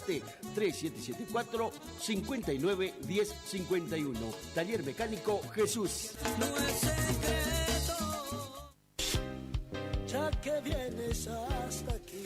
Contactate 3774-591051. Taller Mecánico Jesús. No es secreto, ya que vienes hasta aquí.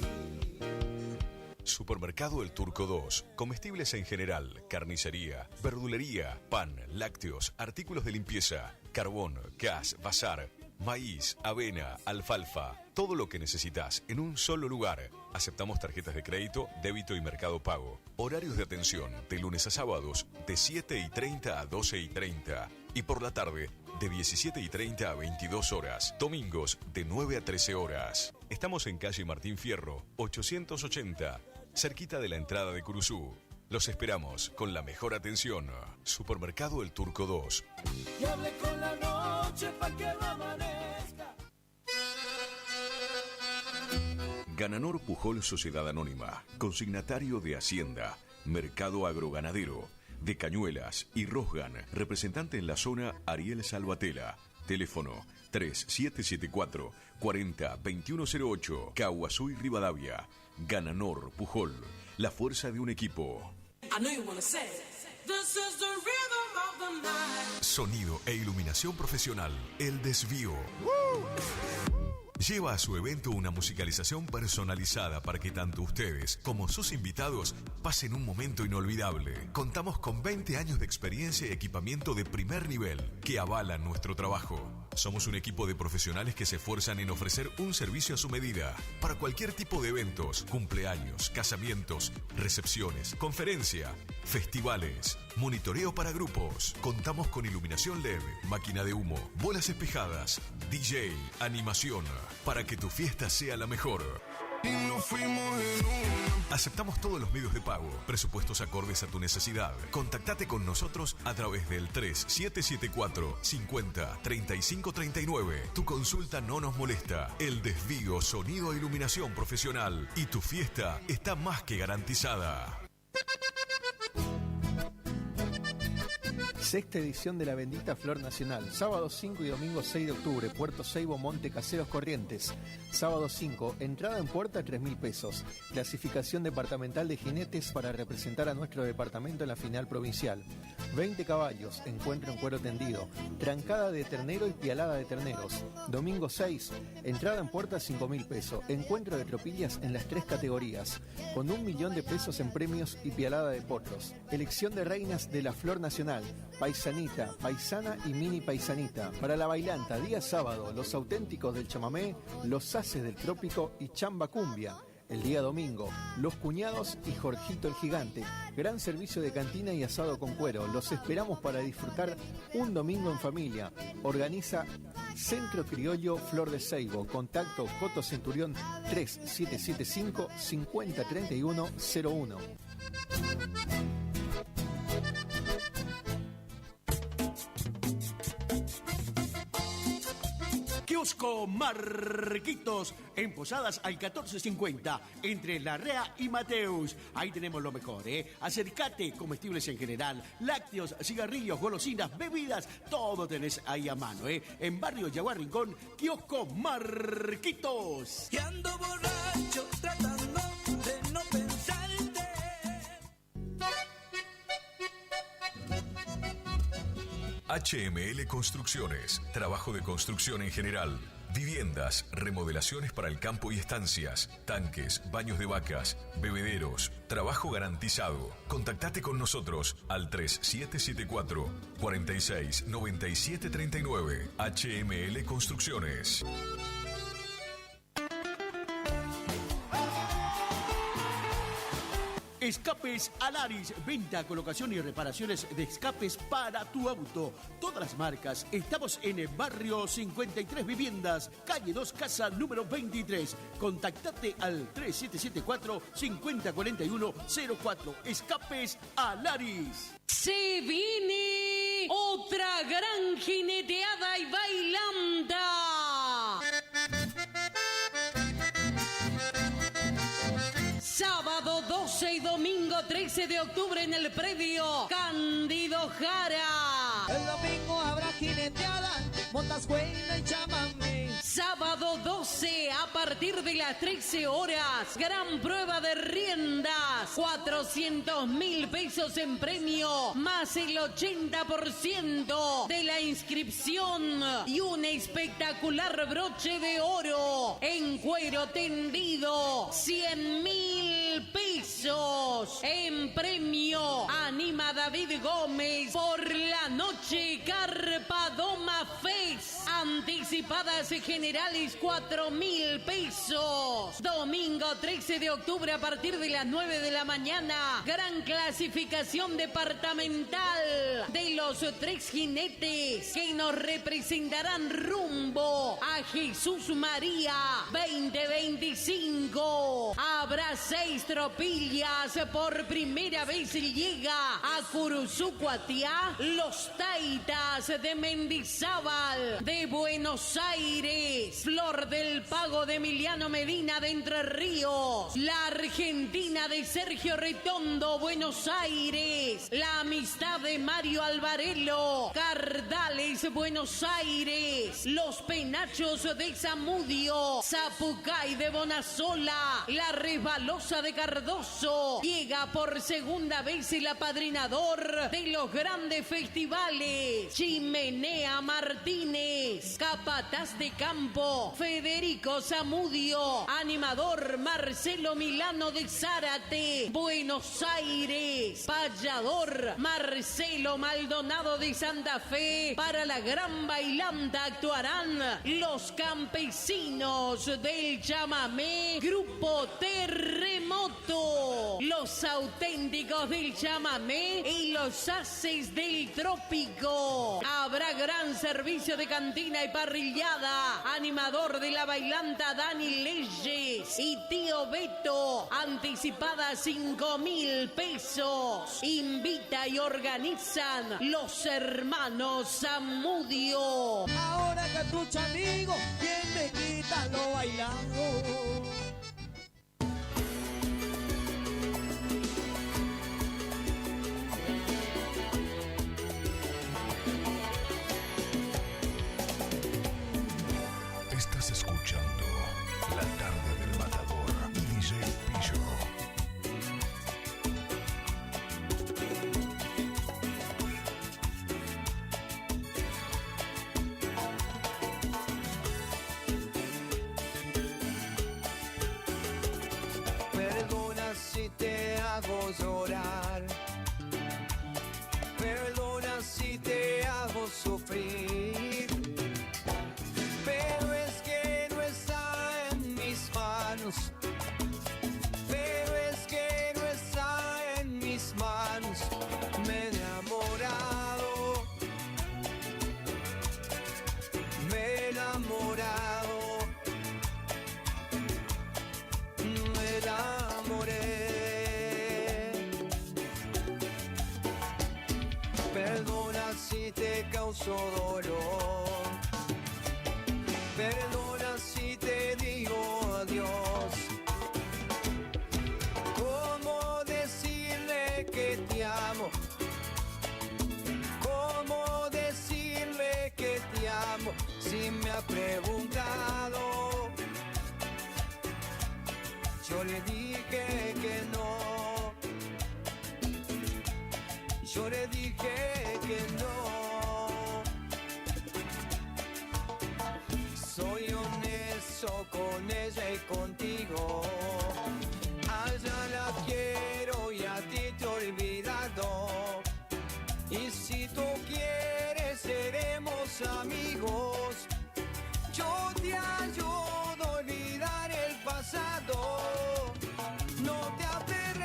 Supermercado El Turco 2. Comestibles en general, carnicería, verdulería, pan, lácteos, artículos de limpieza, carbón, gas, bazar, maíz, avena, alfalfa. Todo lo que necesitas en un solo lugar. Aceptamos tarjetas de crédito, débito y mercado pago. Horarios de atención de lunes a sábados de 7:30 a 12:30. Y por la tarde de 17:30 a 22 horas. Domingos de 9 a 13 horas. Estamos en calle Martín Fierro, 880, cerquita de la entrada de Curuzú. Los esperamos con la mejor atención. Supermercado El Turco 2. Y hable con la noche pa' que no amanezca. Gananor Pujol Sociedad Anónima, consignatario de Hacienda, Mercado Agroganadero, de Cañuelas y Rosgan, representante en la zona Ariel Salvatela. Teléfono 3774-40-2108, Caguazú y Rivadavia. Gananor Pujol, la fuerza de un equipo. Sonido e iluminación profesional, El Desvío. Lleva a su evento una musicalización personalizada para que tanto ustedes como sus invitados pasen un momento inolvidable. Contamos con 20 años de experiencia y equipamiento de primer nivel que avalan nuestro trabajo. Somos un equipo de profesionales que se esfuerzan en ofrecer un servicio a su medida para cualquier tipo de eventos, cumpleaños, casamientos, recepciones, conferencia, festivales, monitoreo para grupos. Contamos con iluminación LED, máquina de humo, bolas espejadas, DJ, animación, para que tu fiesta sea la mejor. Y nos fuimos en una. Aceptamos todos los medios de pago, presupuestos acordes a tu necesidad. Contactate con nosotros a través del 3774-50-3539. Tu consulta no nos molesta. El Desvío, sonido e iluminación profesional. Y tu fiesta está más que garantizada. Sexta edición de la bendita Flor Nacional. Sábado 5 y domingo 6 de octubre, Puerto Seibo, Monte Caseros, Corrientes. Sábado 5, entrada en puerta 3.000 pesos. Clasificación departamental de jinetes para representar a nuestro departamento en la final provincial. 20 caballos, encuentro en cuero tendido. Trancada de ternero y pialada de terneros. Domingo 6, entrada en puerta 5.000 pesos. Encuentro de tropillas en las 3 categorías, con 1 millón de pesos en premios y pialada de potros. Elección de reinas de la Flor Nacional. Paisanita, paisana y mini paisanita. Para la bailanta, día sábado, los auténticos del chamamé, los haces del trópico y chamba cumbia. El día domingo, los cuñados y Jorgito el Gigante. Gran servicio de cantina y asado con cuero. Los esperamos para disfrutar un domingo en familia. Organiza Centro Criollo Flor de Seibo. Contacto Coto Centurión 3775 503101. Kiosco Marquitos, en Posadas al 1450, entre Larrea y Mateus. Ahí tenemos lo mejor, ¿eh? Acércate, comestibles en general, lácteos, cigarrillos, golosinas, bebidas, todo tenés ahí a mano, ¿eh? En Barrio Yaguar Rincón, Kiosco Marquitos. Y ando borracho tratando de no pensarte. HML Construcciones, trabajo de construcción en general. Viviendas, remodelaciones para el campo y estancias, tanques, baños de vacas, bebederos, trabajo garantizado. Contactate con nosotros al 3774 46 97 39. HML Construcciones. Escapes Alaris, venta, colocación y reparaciones de escapes para tu auto. Todas las marcas. Estamos en el barrio 53 Viviendas, calle 2, casa número 23. Contactate al 3774-504104. Escapes Alaris. Se viene otra gran jineteada y bailanta. Sábado 12 y domingo 13 de octubre en el predio Cándido Jara. El domingo habrá jineteada, montas, cuena y chamamé. Sábado 12 a partir de las 13 horas. Gran prueba de riendas. 400.000 pesos en premio. Más el 80% de la inscripción. Y un espectacular broche de oro en cuero tendido. 100.000 pesos en premio. Anima David Gómez por la noche Carpadoma Fest. Anticipadas generales 4.000 pesos. Domingo 13 de octubre a partir de las 9 de la mañana. Gran clasificación departamental de los 3 jinetes que nos representarán rumbo a Jesús María 2025. Habrá 6 tropillas. Por primera vez llega a Curuzucuatiá los Taitas de Mendizábal de Buenos Aires. Flor del Pago de Emiliano Medina de Entre Ríos. La Argentina de Sergio Retondo, Buenos Aires. La Amistad de Mario Alvarelo, Cardales, Buenos Aires. Los Penachos de Zamudio. Zapucay de Bonasola. La Resbalosa de Cardoso. Llega por segunda vez el apadrinador de los grandes festivales. Chimenea Martínez. Capataz de Campo, Federico Zamudio. Animador Marcelo Milano de Zárate, Buenos Aires. Payador Marcelo Maldonado de Santa Fe. Para la gran bailanta actuarán los campesinos del chamamé, Grupo Terremoto. Los auténticos del chamamé y los haces del trópico. Habrá gran servicio de cantina y parrillada. Animador de la bailanta Dani Leyes y Tío Beto. Anticipada 5.000 pesos. Invita y organizan los hermanos Zamudio. Ahora Cartucha amigo, ¿quién me quita lo bailando? Estás escuchando La Tarde del Matador y DJ Pillo. Perdona si te hago llorar. Perdona si te hago sufrir. Pero es que no está en mis manos. Pero es que no está en mis manos. Me he enamorado. Me he enamorado. Me enamoré. Perdona si te causó dolor. Perdona si te digo adiós. ¿Cómo decirle que te amo? ¿Cómo decirle que te amo? Si me ha preguntado, yo le dije que no. Yo le dije que no. Soy honesto con ella y contigo. A ella la quiero y a ti te he olvidado. Y si tú quieres seremos amigos. Yo te ayudo a olvidar el pasado. No te aferré.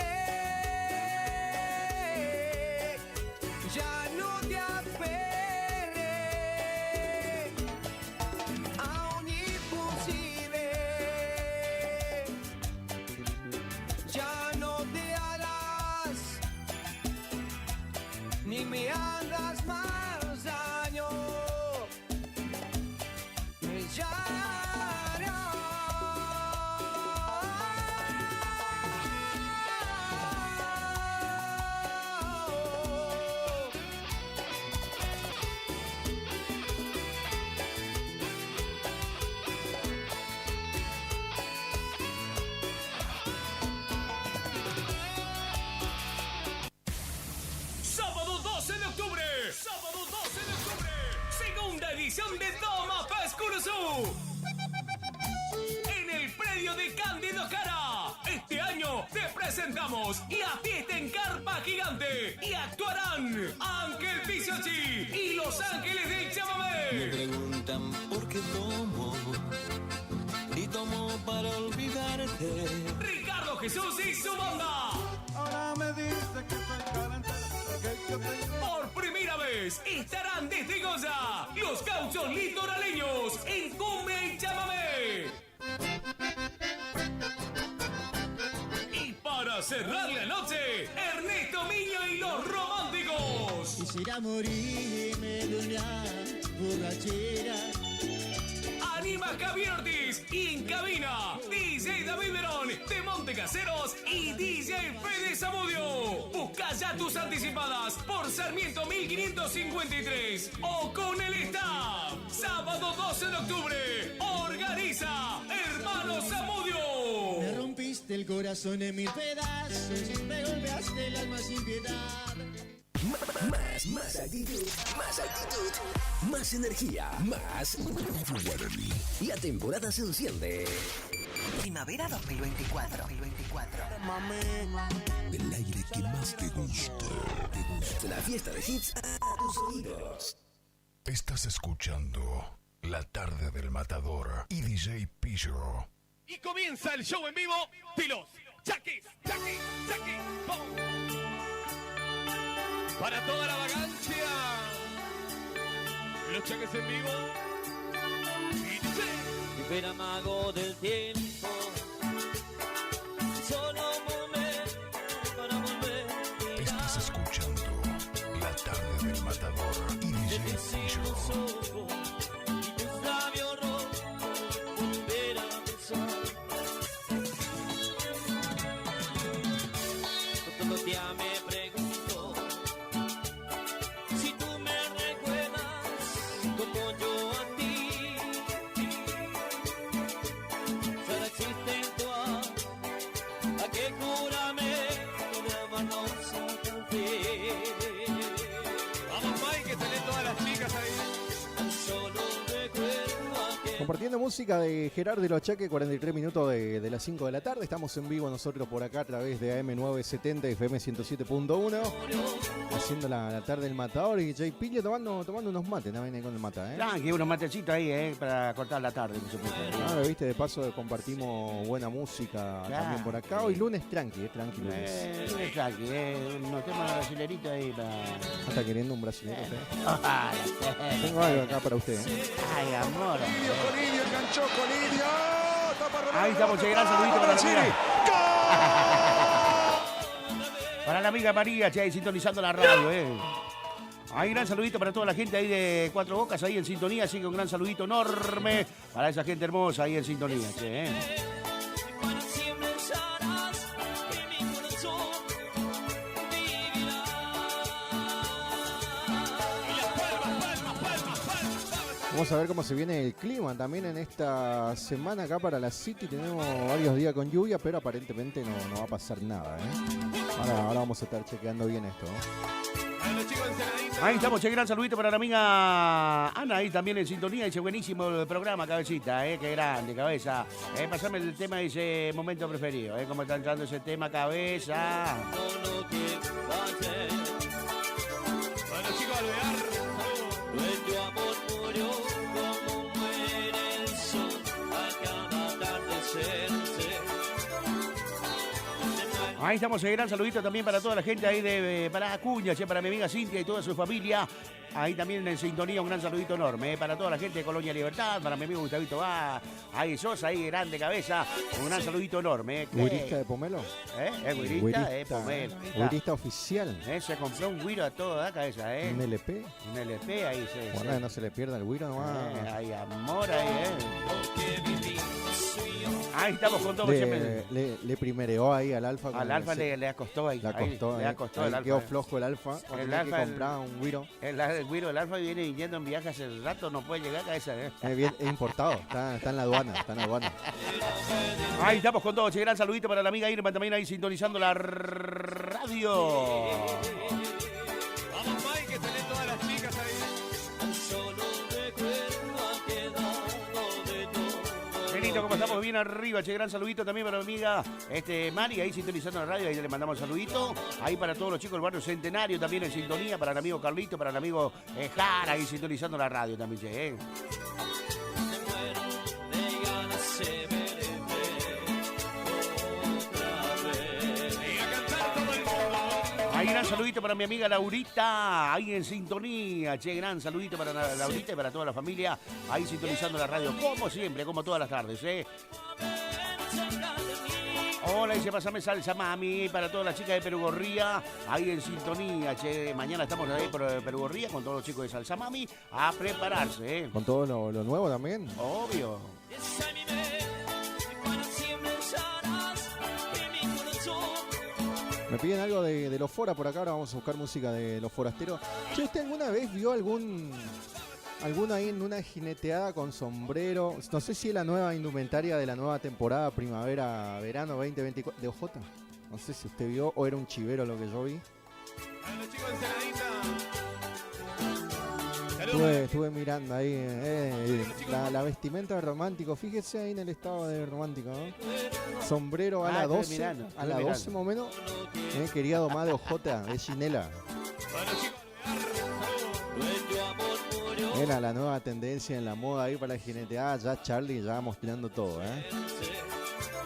Ya no te aferré a un imposible. presentamos La Fiesta en Carpa Gigante y actuarán Ángel Pizzochi y Los Ángeles del Me Chamamé. preguntan por qué tomo y tomo para olvidarte. Ricardo Jesús y su banda. Ahora me dice que soy calentero, que yo tengo... Por primera vez estarán de Trigoya los Gauchos Litoraleños en Cumbia y Chamamé. Y para cerrar la noche, Ernesto Miño y los Románticos. Quisiera morirme de una borrachera. Anima Javier Ortiz y en cabina DJ David Verón de Montecaseros y DJ Fede Zamudio. Busca ya tus anticipadas por Sarmiento 1553 o con el staff. Sábado 12 de octubre. Organiza Hermanos Zamudio. Me rompiste el corazón en mil pedazos, me golpeaste el alma sin piedad. Más actitud, más energía, más Guaraní. La temporada se enciende. Primavera 2024. El aire que más te gusta. La fiesta de hits a tus oídos. Estás escuchando La Tarde del Matador y DJ Pillo. Y comienza el show en vivo de los Chaquis. Para toda la vagancia, los Chaquis en vivo. Y dice: Libera mago del tiempo, solo un momento para volver. Estás escuchando La Tarde del Matador y DJ Pillo. Y tus labios rojos volver a besar. Todo el día me pregunto si tú me recuerdas como yo a ti. Solo existe en tu alma aquel juramento de amarnos sin fe. vamos, Mike, que salen todas las chicas ahí. Tan solo recuerdo aquel. Compartiendo música de Gerardo y los Chaques, 43 minutos de las 5 de la tarde. Estamos en vivo nosotros por acá a través de AM970 FM 107.1. Haciendo la tarde del Matador y Jay Pillo tomando unos mates también ahí con el mata, ¿eh? Tranqui, unos matecitos ahí, para cortar la tarde, por supuesto. Claro, viste, de paso compartimos buena música también por acá. Hoy lunes tranqui, tranqui lunes. Tranqui, unos temas brasileritos ahí para... Está queriendo un brasileño, ¿eh? Ay, Tengo algo acá para usted, ¿eh? amor. Colidio, enganchó Colidio. Ahí estamos, gran saludito para la amiga. Para la amiga María, che, ahí sintonizando la radio, Ahí gran saludito para toda la gente ahí de Cuatro Bocas, ahí en sintonía, así que un gran saludito enorme para esa gente hermosa ahí en sintonía, che, Para siempre sabrás que mi corazón vivirá. Y las palmas. Vamos a ver cómo se viene el clima también en esta semana acá para la City. Tenemos varios días con lluvia, pero aparentemente no va a pasar nada, Ahora vamos a estar chequeando bien esto, Ahí estamos, che, gran saludito para la amiga Ana, ahí también en sintonía, dice buenísimo el programa, cabecita, qué grande, cabeza. Pasame el tema de ese momento preferido, cómo está entrando ese tema, cabeza. Todo lo que hacer. Bueno, chicos, Alvear. Nuestro amor murió como muere el sol a cada atardecer. Ahí estamos, gran saludito también para toda la gente ahí para Acuña, che, para mi amiga Cintia y toda su familia. Ahí también en sintonía un gran saludito enorme, para toda la gente de Colonia Libertad, para mi amigo Gustavito ahí sos, ahí grande cabeza, un gran saludito enorme. ¿Guirista de Pomelo? Es guirista, Pomelo. Guirista oficial. Se compró un guiro a toda cabeza, Un LP. Un LP ahí, Bueno, que no se le pierda el guiro nomás. Hay amor ahí, Ahí estamos con todo. Le primereó ahí al Alfa. Al Alfa le acostó ahí. Le acostó el Alfa. Quedó flojo el Alfa. El Alfa que comprar un guiro. El guiro, el Alfa viene viniendo en viaje hace rato, no puede llegar a cabeza. Es importado, está en la aduana, Ahí estamos con todo, che, gran saludito para la amiga Irma también ahí sintonizando la radio. Vamos, Mike, que salen todas las chicas ahí. Solo recuerdo quedado de todo. Benito, ¿cómo estamos? Bien arriba, che, gran saludito también para mi amiga Mari, ahí sintonizando la radio, ahí le mandamos saludito. Ahí para todos los chicos del barrio Centenario, también en sintonía, para el amigo Carlito, para el amigo Jara, ahí sintonizando la radio también, che. Ahí gran saludito para mi amiga Laurita, ahí en sintonía, che, gran saludito para Laurita y para toda la familia, ahí sintonizando la radio, como siempre, como todas las tardes, Hola, dice, pásame salsa, mami, para todas las chicas de Perugorría, ahí en sintonía, che, mañana estamos ahí por Perugorría con todos los chicos de Salsa Mami, a prepararse, Con todo lo nuevo también. Obvio. Me piden algo de los Fora por acá, ahora vamos a buscar música de los forasteros. Che, ¿usted alguna vez vio alguno ahí en una jineteada con sombrero? No sé si es la nueva indumentaria de la nueva temporada primavera-verano 2024 de OJ. No sé si usted vio o era un chivero lo que yo vi. Estuve mirando ahí la vestimenta de romántico. Fíjese ahí en el estado de romántico, ¿no? Sombrero a la 12, a la 12 más o menos. Quería domar de OJ, de Ginela. Era la nueva tendencia en la moda ahí para la jineteada. Ya Charlie ya mostrando todo,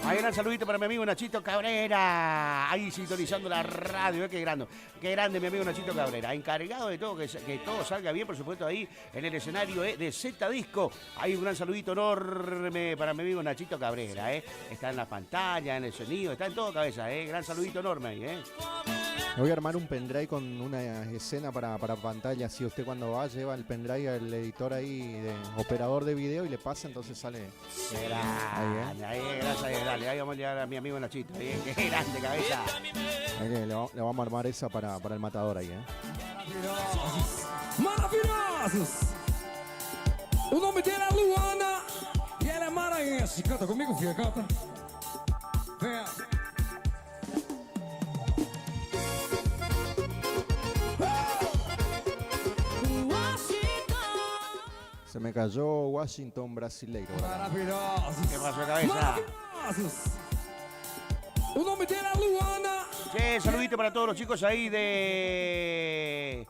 Ahí gran saludito para mi amigo Nachito Cabrera, ahí sintonizando la radio, qué grande mi amigo Nachito Cabrera, encargado de todo, que todo salga bien, por supuesto, ahí en el escenario de Z Disco. Hay un gran saludito enorme para mi amigo Nachito Cabrera, está en la pantalla, en el sonido, está en todo cabeza, gran saludito enorme ahí, Me voy a armar un pendrive con una escena para pantalla. Si usted cuando va lleva el pendrive al editor ahí de operador de video y le pasa, entonces sale. Ahí, gracias, dale, ahí vamos a llegar a mi amigo Nachito. Qué grande cabeza. Le vamos a armar esa para el matador ahí, Maravilhosos! O nome dela é Luana e ela é maranhense. Canta comigo, filha, canta. Venha. Se me cayó Washington brasileiro. Maravilhosos! ¿Qué pasó, cabeza? Maravilhosos! O nome dela é Luana. Che, saludito para todos los chicos ahí de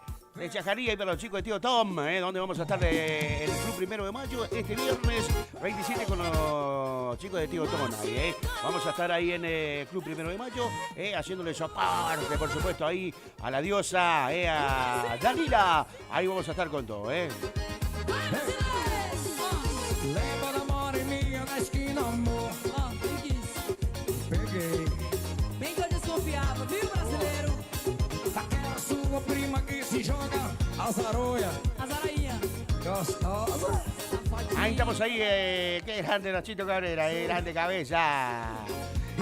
Chajaría y para los chicos de Tío Tom, donde vamos a estar en el Club 1 de Mayo este viernes 27 con los chicos de Tío Tom ahí, Vamos a estar ahí en el Club 1 de Mayo, haciéndole soporte, por supuesto, ahí a la diosa, a Danila. Ahí vamos a estar con todo, Lembra da moreninha na esquina, amor. Peguei. Bem que eu desconfiava, viu, brasileiro? Aquela sua prima que se joga azaroia. Azarainha. Gostosa. Ahí estamos ahí, qué grande Nachito Cabrera, grande cabeza.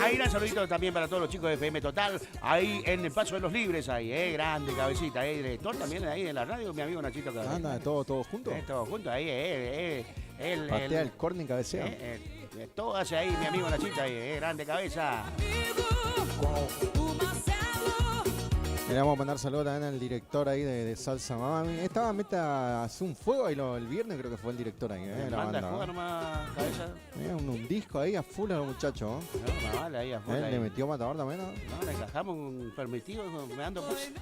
Ahí un saludito también para todos los chicos de FM Total, ahí en el Paso de los Libres, ahí, grande cabecita, director también ahí en la radio, mi amigo Nachito Cabrera. Anda, todo junto. Todo junto ahí, Patea el córner y cabecea. Todo hace ahí mi amigo Nachito, ahí, grande cabeza. Le vamos a mandar saludos también al director ahí de Salsa Mami. Estaba meta hace un fuego ahí el viernes, creo que fue el director ahí, la Manda banda. jugar nomás, cabeza. Un disco ahí a full a los muchachos. No, vale, ahí a full. Le metió matador también, ¿no? No, le encajamos un permitido, me ando pues.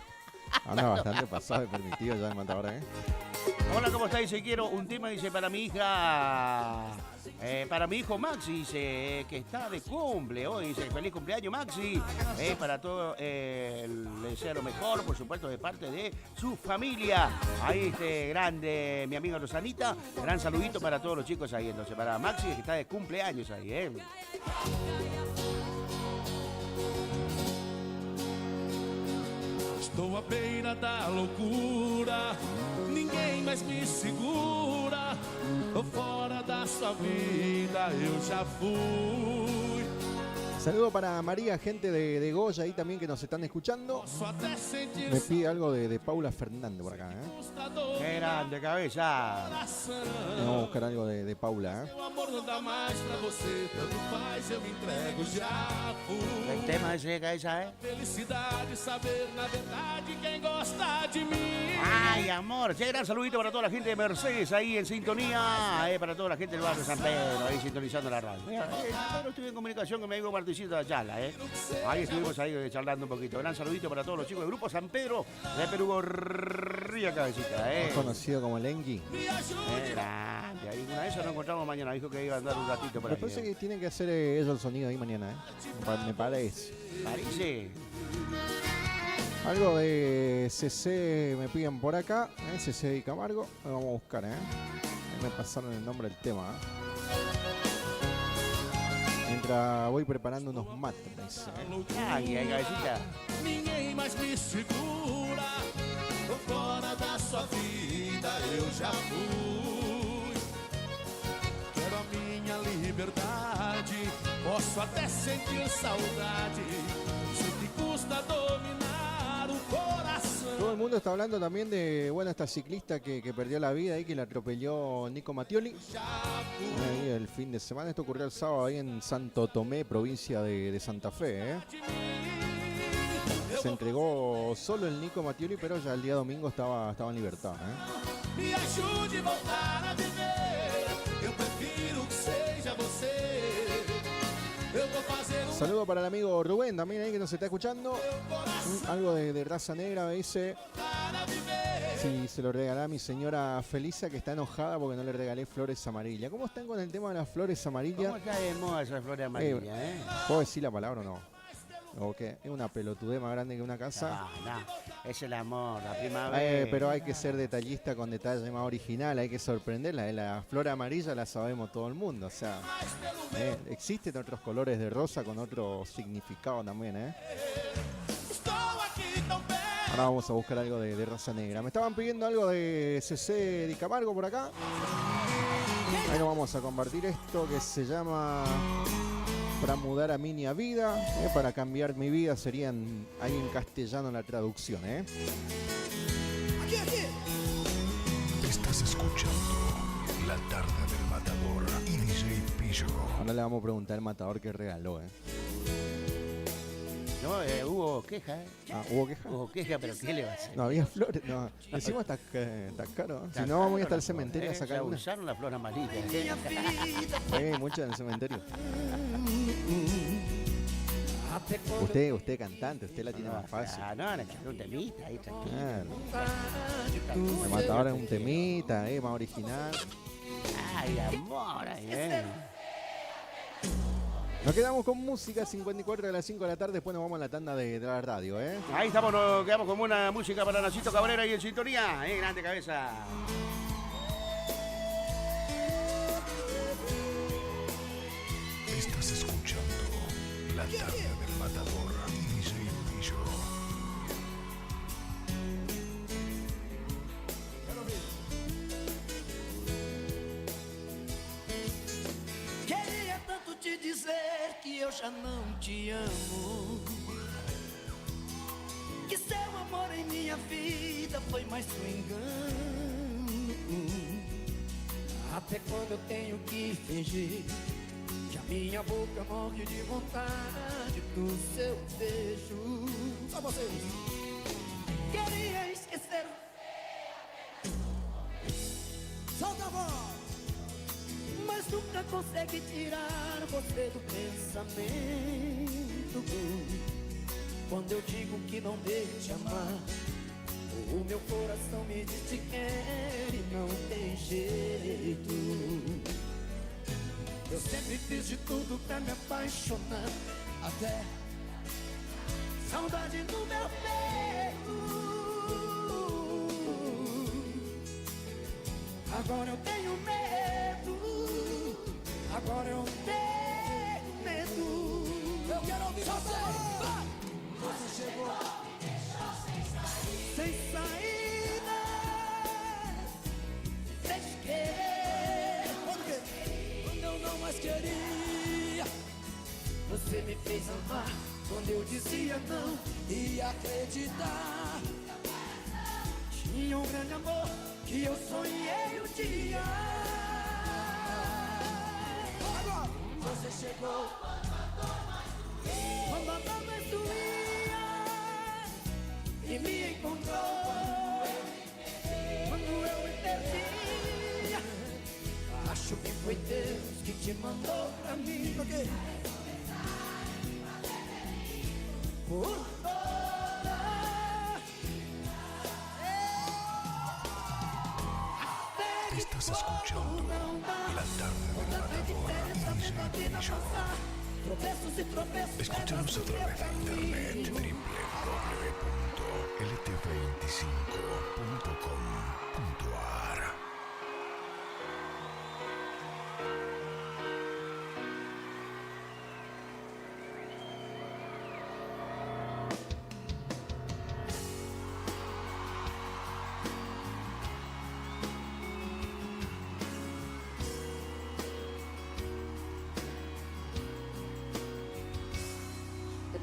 Anda bastante pasado de permitido ya el matador, Hola, ¿cómo está? Dice, quiero un tema, dice, para mi hija, para mi hijo Maxi, dice, que está de cumple hoy, dice, feliz cumpleaños Maxi, para todo, le desea lo mejor, por supuesto, de parte de su familia. Ahí, grande, mi amiga Rosanita, gran saludito para todos los chicos ahí, entonces, para Maxi, que está de cumpleaños ahí, Estou à beira da loucura, ninguém mais me segura. Fora da sua vida eu já fui. Saludo para María, gente de Goya ahí también que nos están escuchando. Me pide algo de Paula Fernández por acá, Qué grande, cabeza. Vamos a buscar algo de Paula, Meu amor não dá mais pra você, tanto faz, eu me entrego, já fui. El tema ese, cabeza, Felicidade, saber na verdade quem gosta de mim. Ay, amor. Sí, gran saludito para toda la gente de Mercedes ahí en sintonía. Para toda la gente del barrio San Pedro, ahí sintonizando la radio. Mira, estuve en comunicación con mi amigo Marticito de Ayala, Ahí estuvimos ahí charlando un poquito. Gran saludito para todos los chicos del Grupo San Pedro de Perú Gorría, cabecita, Más conocido como Lengi. Grande. Ahí una de esas nos encontramos mañana. Dijo que iba a andar un ratito por Me ahí. parece que tienen que hacer ellos el sonido ahí mañana, Me parece. Parece. Algo de CC me piden por acá, CC y Camargo. Vamos a buscar, Ahí me pasaron el nombre del tema, Mientras voy preparando unos mates, Ay, cabecita. Ninguém mais me segura. Fora da sua vida eu já fui. Quero a minha liberdade. Posso até sentir saudade. Sei que custa dominar o coração. Todo el mundo está hablando también de, esta ciclista que perdió la vida y que la atropelló Nico Mattioli. Ahí el fin de semana, esto ocurrió el sábado ahí en Santo Tomé, provincia de Santa Fe, Se entregó solo el Nico Mattioli, pero ya el día domingo estaba en libertad, Me ajude a voltar a viver. Eu prefiro que seja você. Eu vou fazer Saludo para el amigo Rubén también ahí que nos está escuchando. Algo de raza negra, me dice. Si se lo regalé a mi señora Felisa, que está enojada porque no le regalé flores amarillas. ¿Cómo están con el tema de las flores amarillas? ¿Cómo está de moda esas flores amarillas, ¿Puedo decir la palabra o no? ¿O qué? Es una pelotudez más grande que una casa. No, es el amor, la primavera. Pero hay que ser detallista con detalle más original, hay que sorprenderla. La flor amarilla la sabemos todo el mundo, o sea, existen otros colores de rosa con otro significado también, Ahora vamos a buscar algo de raza negra. Me estaban pidiendo algo de CC de Camargo por acá. Ahí nos vamos a compartir esto que se llama Para mudar a Minia Vida. Para cambiar mi vida serían ahí en castellano la traducción, Estás escuchando La Tarde del Matador y DJ Pillo. Ahora le vamos a preguntar al matador qué regaló, No, hubo queja, ¿hubo queja? Hubo queja, pero ¿qué le va a hacer? No había flores, no. Encima está caro. Si no, vamos a ir hasta el cementerio a sacar una. Usaron la flor amarilla. Muchas en el cementerio. Usted cantante, usted la tiene más fácil. Un temita ahí, tranquilo. El matador es un temita, más original. Ay, amor, Nos quedamos con música, 54 de las 5 de la tarde, después nos vamos a la tanda de la radio, Ahí estamos, nos quedamos con buena música para Nachito Cabrera y en sintonía, grande cabeza. Estás escuchando La Tarde del Matador y DJ Pillo. Queria tanto te dizer que eu já não te amo, que seu amor em minha vida foi mais um engano. Até quando eu tenho que fingir que a minha boca morre de vontade do seu beijo. Só vocês. Queria esquecer. Solta a voz. Mas nunca consegue tirar você do pensamento. Quando eu digo que não devo te amar, o meu coração me diz que quer e não tem jeito. Eu sempre fiz de tudo pra me apaixonar, até saudade no meu peito. Agora eu tenho medo, agora eu tenho medo. Eu quero ouvir você. Você chegou sem saída, sem querer. Quando eu não mais queria, você me fez fez amar quando eu dizia não e acreditar. Tinha um grande amor que eu sonhei um dia. Agora você chegou quando a dor mais doía e me encontrou quando eu me perdi. Acho que foi Deus que te mandou pra mim. Por Estás escuchando La Tarde del Matador y DJ Pillo. Escúchanos a través de internet www.lt25.com.ar.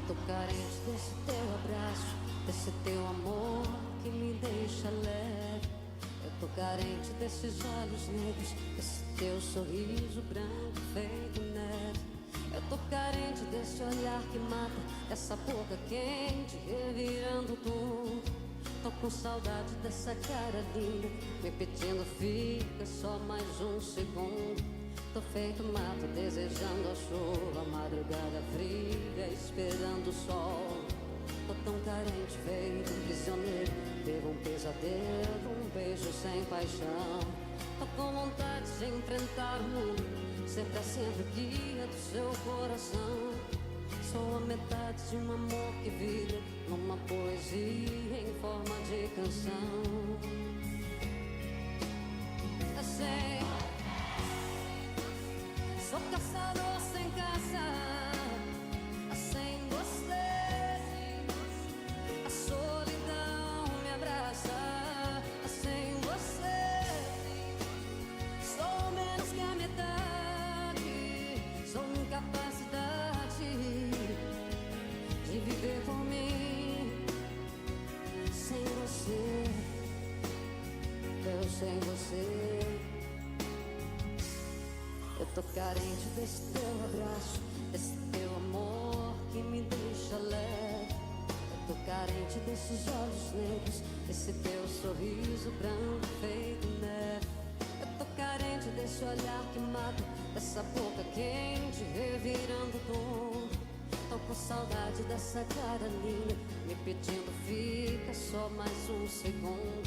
Tô carente desse teu abraço, desse teu amor que me deixa leve. Eu tô carente desses olhos negros, desse teu sorriso branco feito neve. Eu tô carente desse olhar que mata, dessa boca quente revirando tudo. Tô com saudade dessa cara linda, me pedindo fica só mais um segundo. Tô feito mato, desejando a chuva, madrugada fria, esperando o sol. Tô tão carente, feito um prisioneiro, devo um pesadelo, um beijo sem paixão. Tô com vontade de enfrentar o mundo, ser pra sempre guia do seu coração. Sou a metade de um amor que vibra numa poesia em forma de canção. Eu sei, sou caçador sem caça, sem você. A solidão me abraça, sem você. Sou menos que a metade, sou incapacidade de viver por mim. Sem você, eu sem você. Eu tô carente desse teu abraço, desse teu amor que me deixa leve. Eu tô carente desses olhos negros, desse teu sorriso branco feito neve. Eu tô carente desse olhar que mata, dessa boca quente revirando tudo. Tô com saudade dessa cara linda, me pedindo fica só mais um segundo.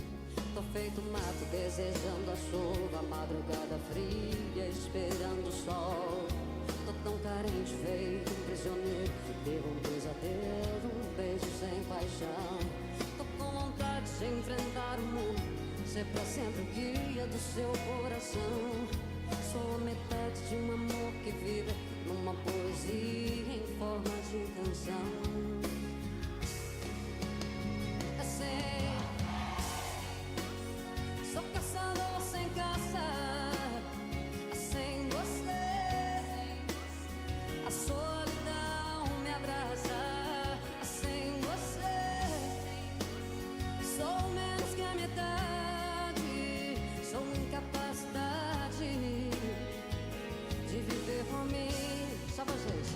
Tô feito mato, desejando a chuva, a madrugada fria, esperando o sol. Tô tão carente, feito um prisioneiro, devo um pesadelo, um beijo sem paixão. Tô com vontade de enfrentar o mundo, ser pra sempre o guia do seu coração. Sou a metade de um amor que vibra numa poesia em forma de canção. Eu sei, sou caçador sem caça, sem você. A solidão me abraça, sem você. Sou menos que a metade, sou incapacidade de viver por mim. Só vocês.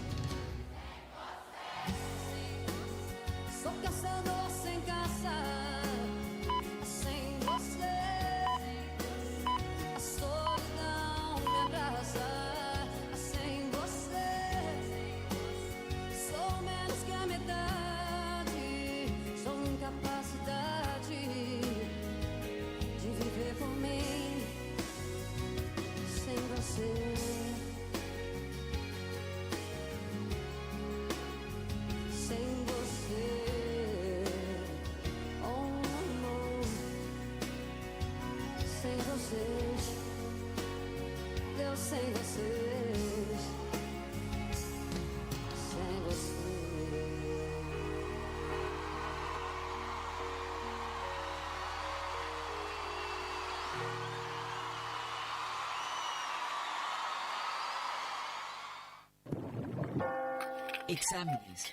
Exámenes.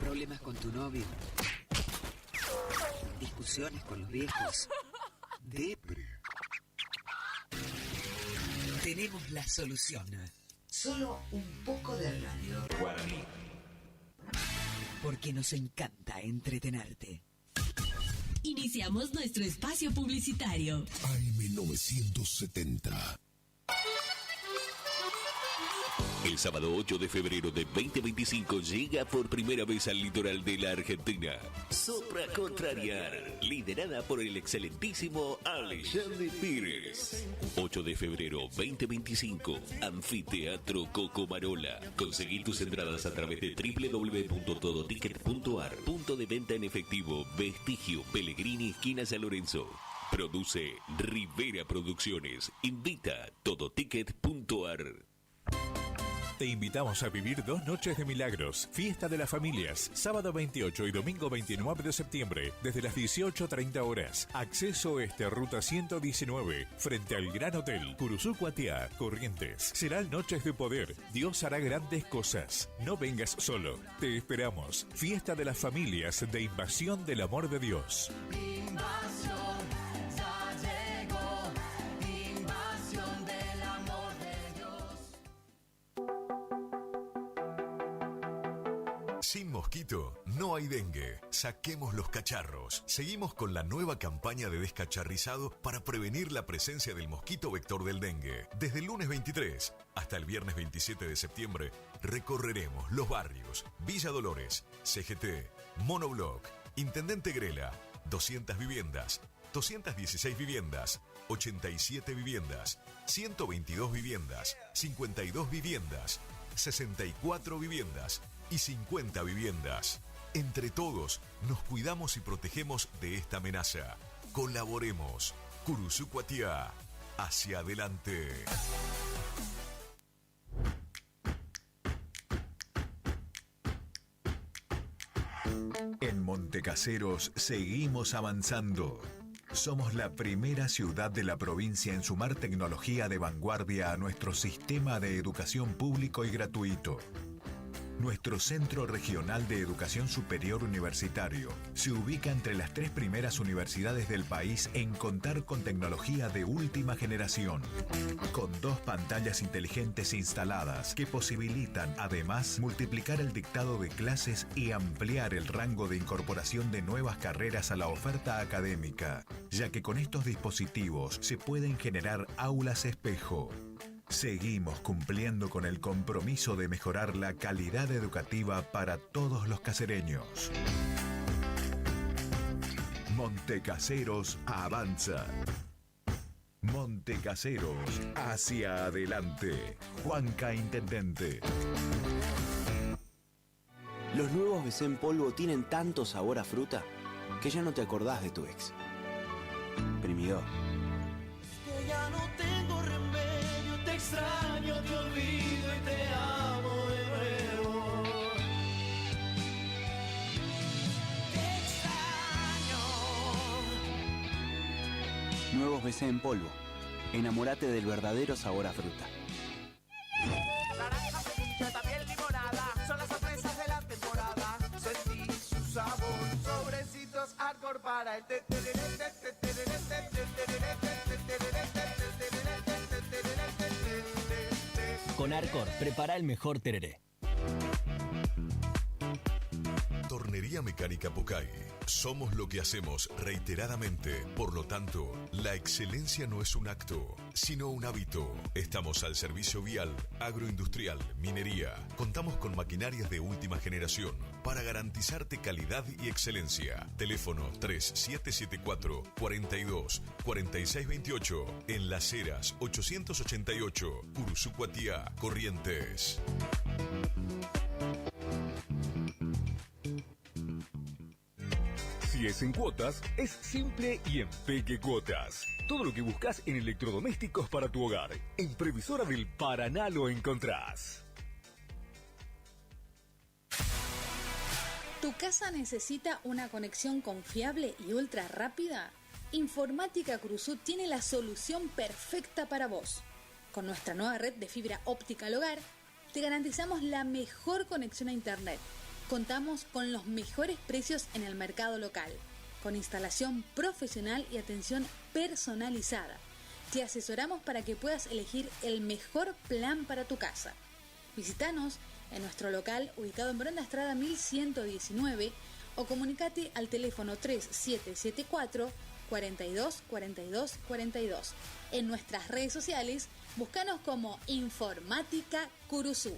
Problemas con tu novio. Discusiones con los viejos. Depre. Tenemos la solución. Solo un poco de radio. Guaraní. Porque nos encanta entretenerte. Iniciamos nuestro espacio publicitario. AM970. El sábado 8 de febrero de 2025 llega por primera vez al litoral de la Argentina Sopra Contrariar, liderada por el excelentísimo Alexandre Pires. 8 de febrero 2025, Anfiteatro Cocomarola. Conseguí tus entradas a través de www.todoticket.ar. Punto de venta en efectivo, Vestigio, Pellegrini, esquina San Lorenzo. Produce Rivera Producciones. Invita todoticket.ar. Te invitamos a vivir 2 noches de milagros. Fiesta de las Familias, sábado 28 y domingo 29 de septiembre, desde las 18:30 horas. Acceso este, ruta 119, frente al Gran Hotel, Curuzú Cuatiá, Corrientes. Serán noches de poder. Dios hará grandes cosas. No vengas solo. Te esperamos. Fiesta de las Familias de Invasión del Amor de Dios. Sin mosquito, no hay dengue. Saquemos los cacharros. Seguimos con la nueva campaña de descacharrizado para prevenir la presencia del mosquito vector del dengue. Desde el lunes 23 hasta el viernes 27 de septiembre, recorreremos los barrios Villa Dolores, CGT, Monobloc, Intendente Grela, 200 viviendas, 216 viviendas, 87 viviendas, 122 viviendas, 52 viviendas, 64 viviendas y 50 viviendas. Entre todos, nos cuidamos y protegemos de esta amenaza. Colaboremos. Curuzú Cuatiá. Hacia adelante. En Montecaseros seguimos avanzando. Somos la primera ciudad de la provincia en sumar tecnología de vanguardia a nuestro sistema de educación público y gratuito. Nuestro Centro Regional de Educación Superior Universitario se ubica entre las 3 primeras universidades del país en contar con tecnología de última generación, con 2 pantallas inteligentes instaladas que posibilitan además multiplicar el dictado de clases y ampliar el rango de incorporación de nuevas carreras a la oferta académica, ya que con estos dispositivos se pueden generar aulas espejo. Seguimos cumpliendo con el compromiso de mejorar la calidad educativa para todos los casereños. Montecaseros avanza. Montecaseros hacia adelante. Juanca Intendente. Los nuevos BC en polvo tienen tanto sabor a fruta que ya no te acordás de tu ex. Primidor. Que ya no tengo remedio, te extraño, te olvido y te amo de nuevo. Te extraño. Nuevos BC en polvo. Enamórate del verdadero sabor a fruta. Naranja, ceviche, también limonada, son las sorpresas de la temporada. Sentí su sabor, sobrecitos hardcore para el Con Arcor, prepara el mejor tereré. Tornería Mecánica Pocay. Somos lo que hacemos reiteradamente. Por lo tanto, la excelencia no es un acto, sino un hábito. Estamos al servicio vial, agroindustrial, minería. Contamos con maquinarias de última generación para garantizarte calidad y excelencia. Teléfono 3774 42 46 28. En Las Heras 888. Curuzú Cuatiá, Corrientes. Si es en cuotas, es simple y en Peque Cuotas. Todo lo que buscas en electrodomésticos para tu hogar. En Previsora del Paraná lo encontrás. ¿Tu casa necesita una conexión confiable y ultra rápida? Informática Curuzú tiene la solución perfecta para vos. Con nuestra nueva red de fibra óptica al hogar, te garantizamos la mejor conexión a internet. Contamos con los mejores precios en el mercado local, con instalación profesional y atención personalizada. Te asesoramos para que puedas elegir el mejor plan para tu casa. Visítanos en nuestro local ubicado en Bronda Estrada 1119 o comunicate al teléfono 3774 42 42 42. En nuestras redes sociales, búscanos como Informática Curuzú.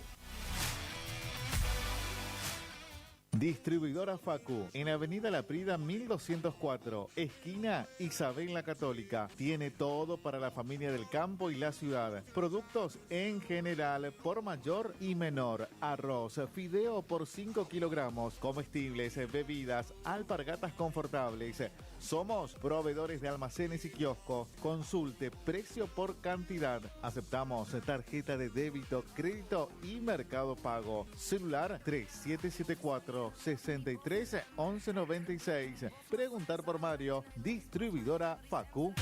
Distribuidora Facu, en Avenida La Prida 1204, esquina Isabel la Católica. Tiene todo para la familia del campo y la ciudad. Productos en general, por mayor y menor. Arroz, fideo por 5 kilogramos, comestibles, bebidas, alpargatas confortables. Somos proveedores de almacenes y kioscos. Consulte precio por cantidad. Aceptamos tarjeta de débito, crédito y Mercado Pago. Celular 3774 63 11 96. Preguntar por Mario. Distribuidora Facu.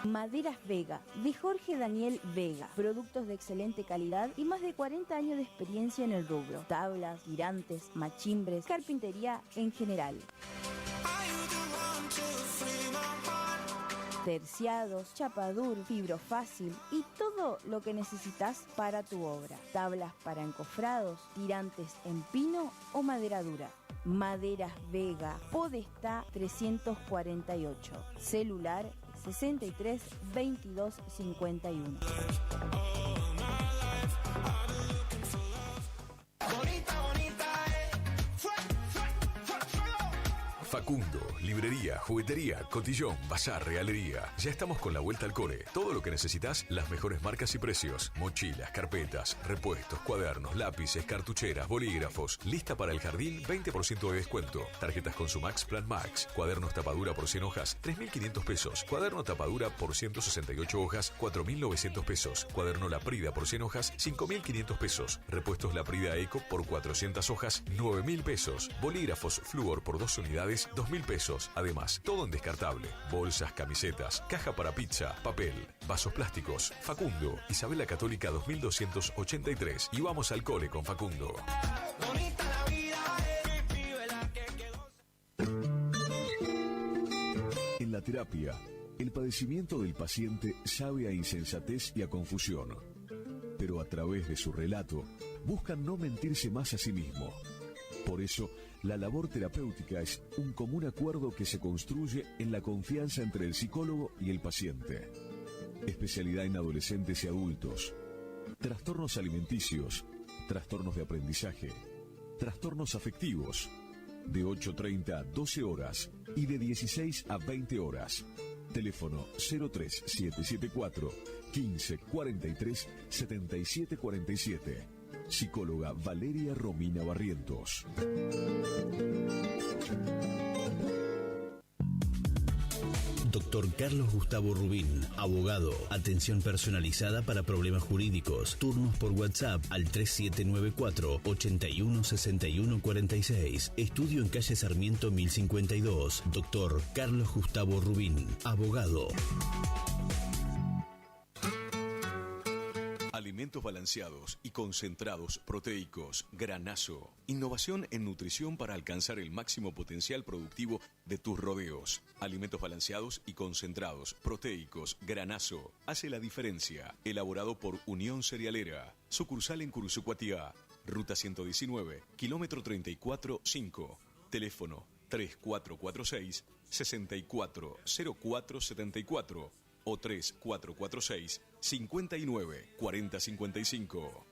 Maderas Vega, de Jorge Daniel Vega. Productos de excelente calidad y más de 40 años de experiencia en el rubro. Tablas, tirantes, machimbres, carpintería en general. Terciados, chapadur, fibrofácil y todo lo que necesitas para tu obra. Tablas para encofrados, tirantes en pino o madera dura. Maderas Vega, Podestá 348. Celular 63 22 51. Facundo, librería, juguetería, cotillón, bazar, realería. Ya estamos con la vuelta al cole. Todo lo que necesitas, las mejores marcas y precios. Mochilas, carpetas, repuestos, cuadernos, lápices, cartucheras, bolígrafos. Lista para el jardín, 20% de descuento. Tarjetas Consumax Plan Max. Cuadernos tapadura por 100 hojas, 3.500 pesos. Cuaderno tapadura por 168 hojas, 4.900 pesos. Cuaderno Laprida por 100 hojas, 5.500 pesos. Repuestos Laprida Eco por 400 hojas, 9.000 pesos. Bolígrafos Fluor por 2 unidades, 2.000 pesos. Además, todo en descartable. Bolsas, camisetas, caja para pizza, papel, vasos plásticos. Facundo, Isabel la Católica 2283. Y vamos al cole con Facundo. En la terapia, el padecimiento del paciente sabe a insensatez y a confusión. Pero a través de su relato, buscan no mentirse más a sí mismo. Por eso, la labor terapéutica es un común acuerdo que se construye en la confianza entre el psicólogo y el paciente. Especialidad en adolescentes y adultos. Trastornos alimenticios, trastornos de aprendizaje, trastornos afectivos. De 8:30 a 12 horas y de 16 a 20 horas. Teléfono 03774 15 43 77 47. Psicóloga Valeria Romina Barrientos. Doctor Carlos Gustavo Rubín, abogado. Atención personalizada para problemas jurídicos. Turnos por WhatsApp al 3794 81 61 46. Estudio en calle Sarmiento 1052. Doctor Carlos Gustavo Rubín, abogado. Alimentos balanceados y concentrados proteicos Granazo. Innovación en nutrición para alcanzar el máximo potencial productivo de tus rodeos. Alimentos balanceados y concentrados proteicos Granazo. Hace la diferencia. Elaborado por Unión Cerealera. Sucursal en Curuzucuatiá. Ruta 119, kilómetro 34-5. Teléfono 3446 640474 o 3446 59 40 55.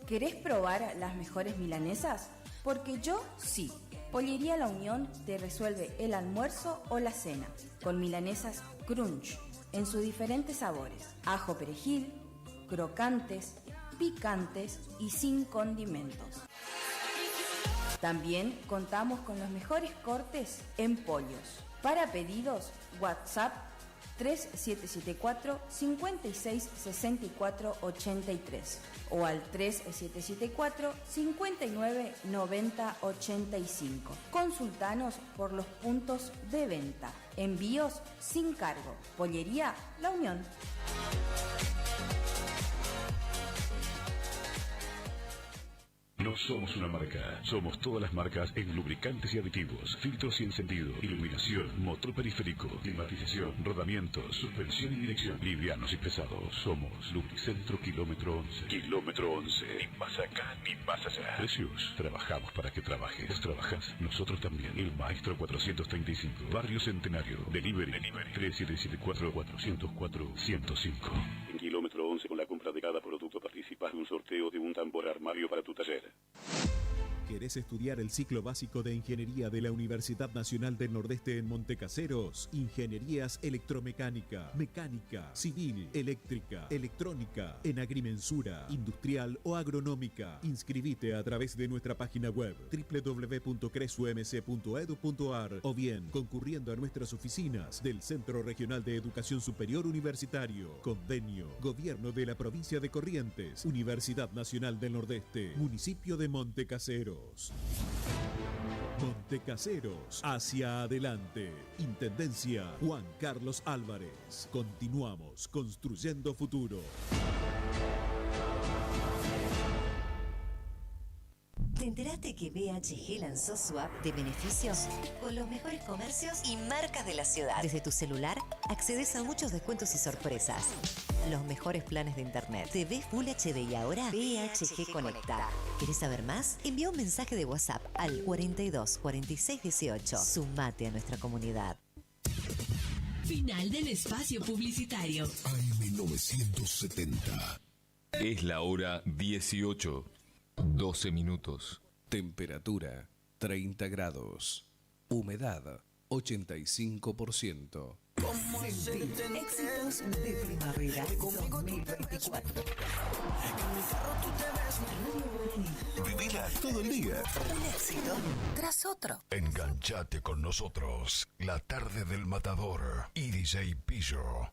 ¿Querés probar las mejores milanesas? Porque yo sí. Pollería La Unión te resuelve el almuerzo o la cena con milanesas crunch en sus diferentes sabores: ajo perejil, crocantes, picantes y sin condimentos. También contamos con los mejores cortes en pollos. Para pedidos, WhatsApp 3774-566483 o al 3774-599085. Consultanos por los puntos de venta. Envíos sin cargo. Pollería La Unión. No somos una marca, somos todas las marcas en lubricantes y aditivos, filtros y encendido, iluminación, motor periférico, climatización, rodamiento, suspensión y dirección, livianos y pesados. Somos Lubricentro Kilómetro 11. Kilómetro 11. Ni más acá ni más allá. Precios. Trabajamos para que trabajes. ¿Vos trabajás? Nosotros también. El Maestro 435. Barrio Centenario. Delivery. 3774-404-105. En Kilómetro 11, con la compra de cada producto participas de un sorteo de un tambor armario para tu taller. ¿Querés estudiar el ciclo básico de Ingeniería de la Universidad Nacional del Nordeste en Montecaseros? Ingenierías electromecánica, mecánica, civil, eléctrica, electrónica, en agrimensura, industrial o agronómica. Inscribite a través de nuestra página web www.cresumc.edu.ar o bien concurriendo a nuestras oficinas del Centro Regional de Educación Superior Universitario. Convenio, Gobierno de la Provincia de Corrientes, Universidad Nacional del Nordeste, Municipio de Montecaseros. Montecaseros, hacia adelante. Intendencia Juan Carlos Álvarez. Continuamos construyendo futuro. ¿Te enteraste que BHG lanzó su app de beneficios con los mejores comercios y marcas de la ciudad? Desde tu celular accedes a muchos descuentos y sorpresas. Los mejores planes de internet. TV Full HD y ahora BHG Conecta. ¿Querés saber más? Envía un mensaje de WhatsApp al 42 46 18. Sumate a nuestra comunidad. Final del espacio publicitario. AM970. Es la hora 18. 12 minutos. Temperatura 30 grados. Humedad 85%. Éxitos de primavera 2024. Vivila todo el día. Un éxito tras otro. Enganchate con nosotros. La tarde del Matador y DJ Pillo.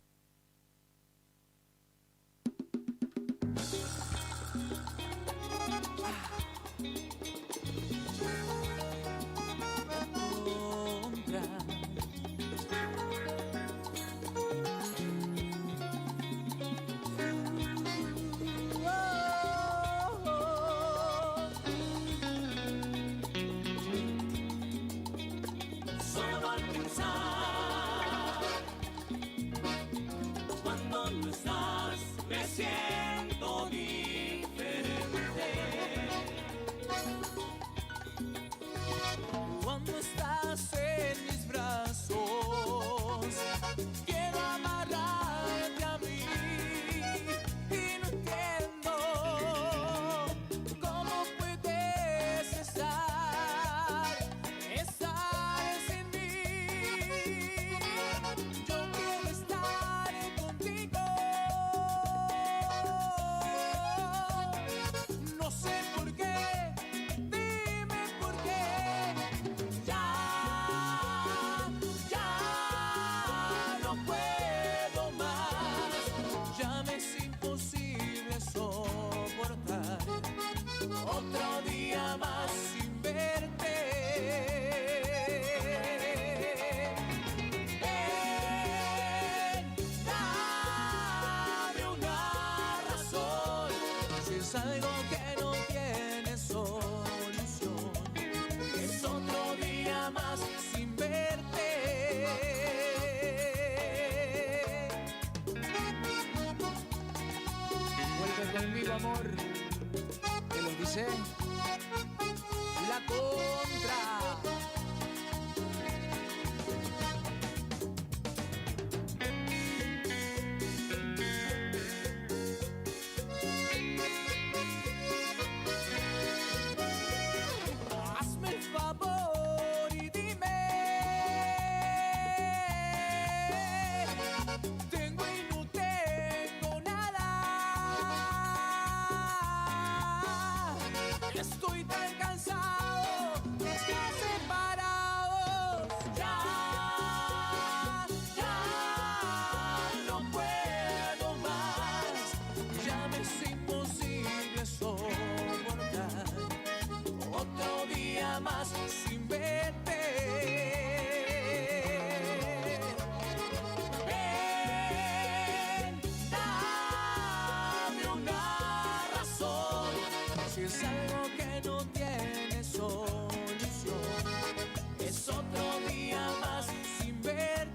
Conmigo, amor, te lo dice La Contra. Hazme el favor y dime, tengo y no tengo nada. más sin verte. Ven, dame una razón, si es algo que no tiene solución, es otro día más sin verte.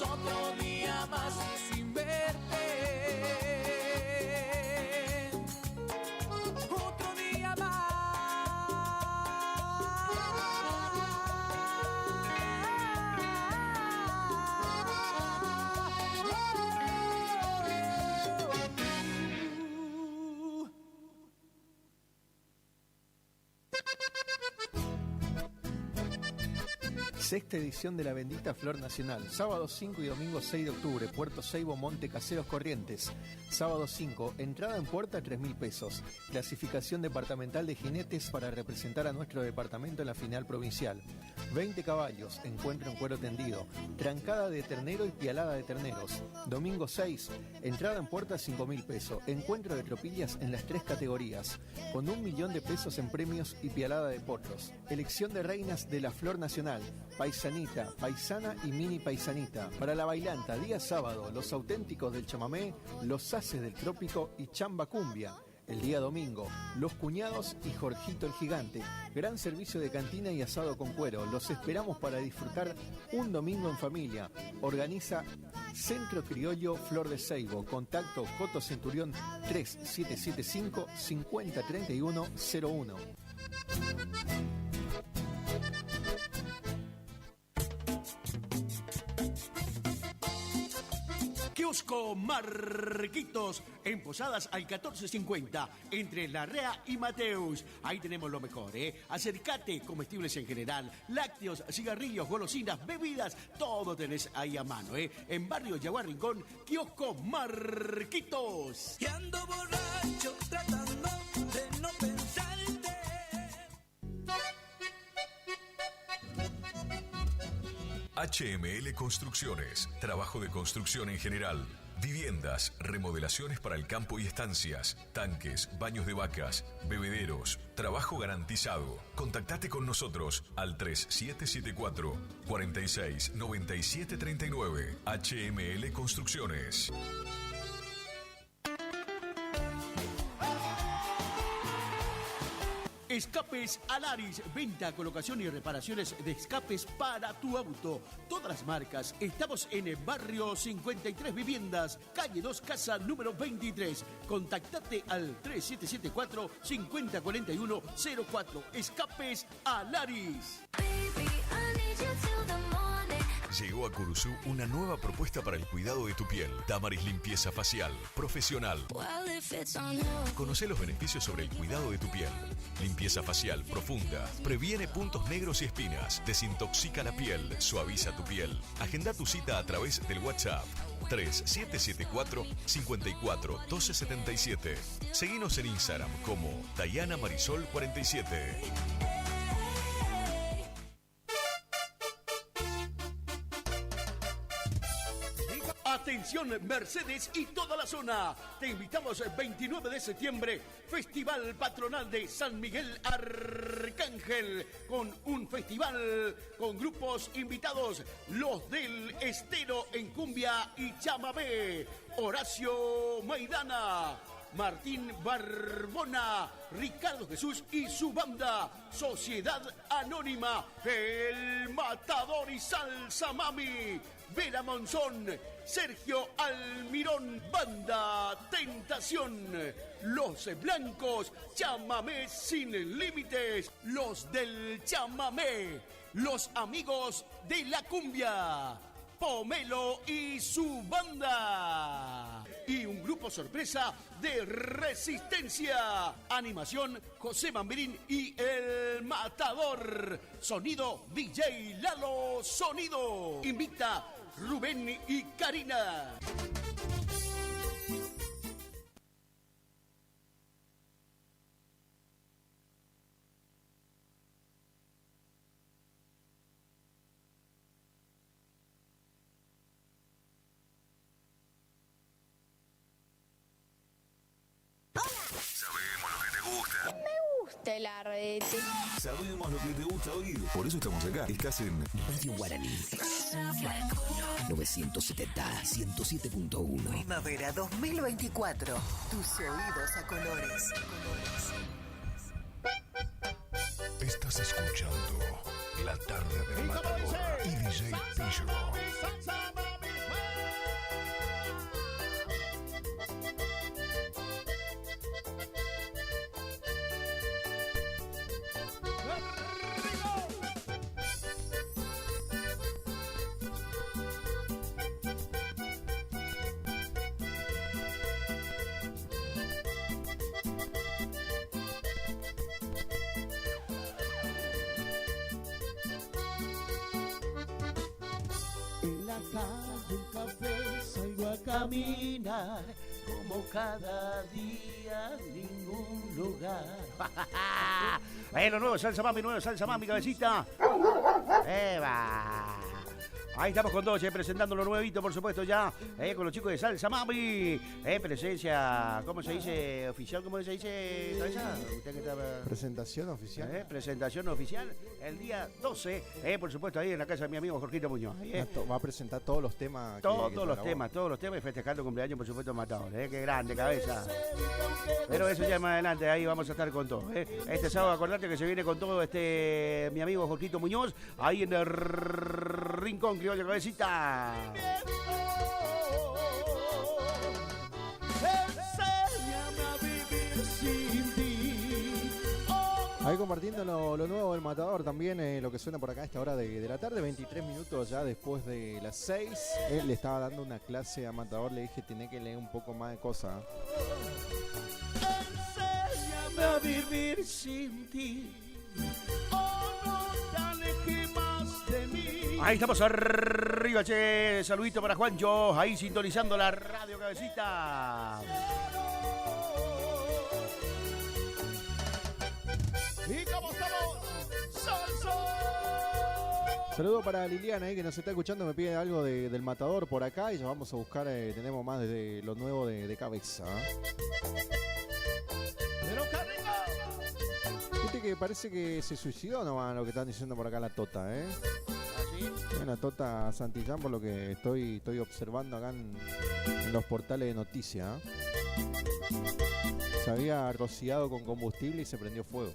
Otro día más sin verte. Otro día más. Sexta edición de la Bendita Flor Nacional, sábado 5 y domingo 6 de octubre, Puerto Seibo, Monte Caseros, Corrientes. Sábado 5, entrada en puerta 3.000 pesos. Clasificación departamental de jinetes para representar a nuestro departamento en la final provincial. 20 caballos, encuentro en cuero tendido, trancada de ternero y pialada de terneros. Domingo 6, entrada en puerta 5.000 pesos, encuentro de tropillas en las 3 categorías, con 1 millón de pesos en premios y pialada de potros. Elección de reinas de la Flor Nacional, paisanita, paisana y mini paisanita. Para la bailanta, día sábado, los auténticos del chamamé, los haces del trópico y chamba cumbia. El día domingo, Los Cuñados y Jorgito el Gigante. Gran servicio de cantina y asado con cuero. Los esperamos para disfrutar un domingo en familia. Organiza Centro Criollo Flor de Seibo. Contacto Coto Centurión 3775 503101. Kiosco Marquitos, en Posadas al 1450, entre Larrea y Mateus. Ahí tenemos lo mejor, ¿eh? Acércate, comestibles en general, lácteos, cigarrillos, golosinas, bebidas, todo tenés ahí a mano, ¿eh? En Barrio Yaguar Rincón, Kiosco Marquitos. Y ando borracho tratando de no pensarte. HML Construcciones, trabajo de construcción en general, viviendas, remodelaciones para el campo y estancias, tanques, baños de vacas, bebederos, trabajo garantizado. Contactate con nosotros al 3774 46 97 39. HML Construcciones. Escapes Alaris, venta, colocación y reparaciones de escapes para tu auto. Todas las marcas. Estamos en el barrio 53 Viviendas, calle 2, casa número 23. Contactate al 3774 504104. Escapes Alaris. Llegó a Curuzú una nueva propuesta para el cuidado de tu piel. Damaris Limpieza Facial Profesional. Conoce los beneficios sobre el cuidado de tu piel. Limpieza facial profunda. Previene puntos negros y espinas. Desintoxica la piel. Suaviza tu piel. Agenda tu cita a través del WhatsApp 3774 54 1277. Seguinos en Instagram como Dayana Marisol 47. Atención Mercedes y toda la zona. Te invitamos el 29 de septiembre, Festival Patronal de San Miguel Arcángel, con un festival con grupos invitados, los del Estero en cumbia y chamamé, Horacio Maidana, Martín Barbona, Ricardo Jesús y su banda, Sociedad Anónima, El Matador y Salsa Mami. Vera Monzón, Sergio Almirón, Banda Tentación, Los Blancos, Chamamé Sin Límites, Los del Chamamé, Los Amigos de la Cumbia, Pomelo y su banda. Y un grupo sorpresa de Resistencia. Animación, José Bambirín y El Matador. Sonido, DJ Lalo Sonido. Invita Rubén y Karina. Sabemos lo que te gusta. Me gusta el arrete. Sabemos lo que te gusta oír. Por eso estamos acá. Estás en Radio Guaraní. 970, 107.1. Primavera 2024. Tus oídos a colores. Estás escuchando La Tarde del Matador y DJ Pillo. Un café, salgo a caminar como cada día, ningún lugar. Lo nuevo Salsa Mami, cabecita. ¡Eva! Ahí estamos con todos, presentando lo nuevito, por supuesto, ya, con los chicos de Salsa Mami. Presencia, ¿cómo se dice? Oficial, ¿cómo se dice? ¿Cabeza? ¿Usted que estaba? Presentación oficial. Presentación oficial, el día 12, por supuesto, ahí en la casa de mi amigo Jorgito Muñoz. Va a presentar todos los temas. Todos los temas y festejando el cumpleaños, por supuesto, Matador. Qué grande, cabeza. Pero eso ya más adelante, ahí vamos a estar con todo. Este sábado, acordate que se viene con todo mi amigo Jorgito Muñoz, ahí en el Rincón Criollo, cabecita. Ahí compartiendo lo nuevo del Matador también, lo que suena por acá a esta hora de la tarde, 23 minutos ya después de las 6. Él le estaba dando una clase a Matador, le dije, tiene que leer un poco más de cosas. Enséñame a vivir sin ti. Oh, no te alejes más de mí. Ahí estamos arriba, che. Saludito para Juancho, ahí sintonizando la radio, cabecita. ¿Y cómo estamos? ¡Salsa! Saludo para Liliana ahí que nos está escuchando, me pide algo del Matador por acá y ya vamos a buscar, tenemos más de lo nuevo de cabeza. ¡Pero qué rico! Viste que parece que se suicidó nomás lo que están diciendo por acá la Tota, ¿Así? La Tota Santillán, por lo que estoy observando acá en los portales de noticias. Se había rociado con combustible y se prendió fuego.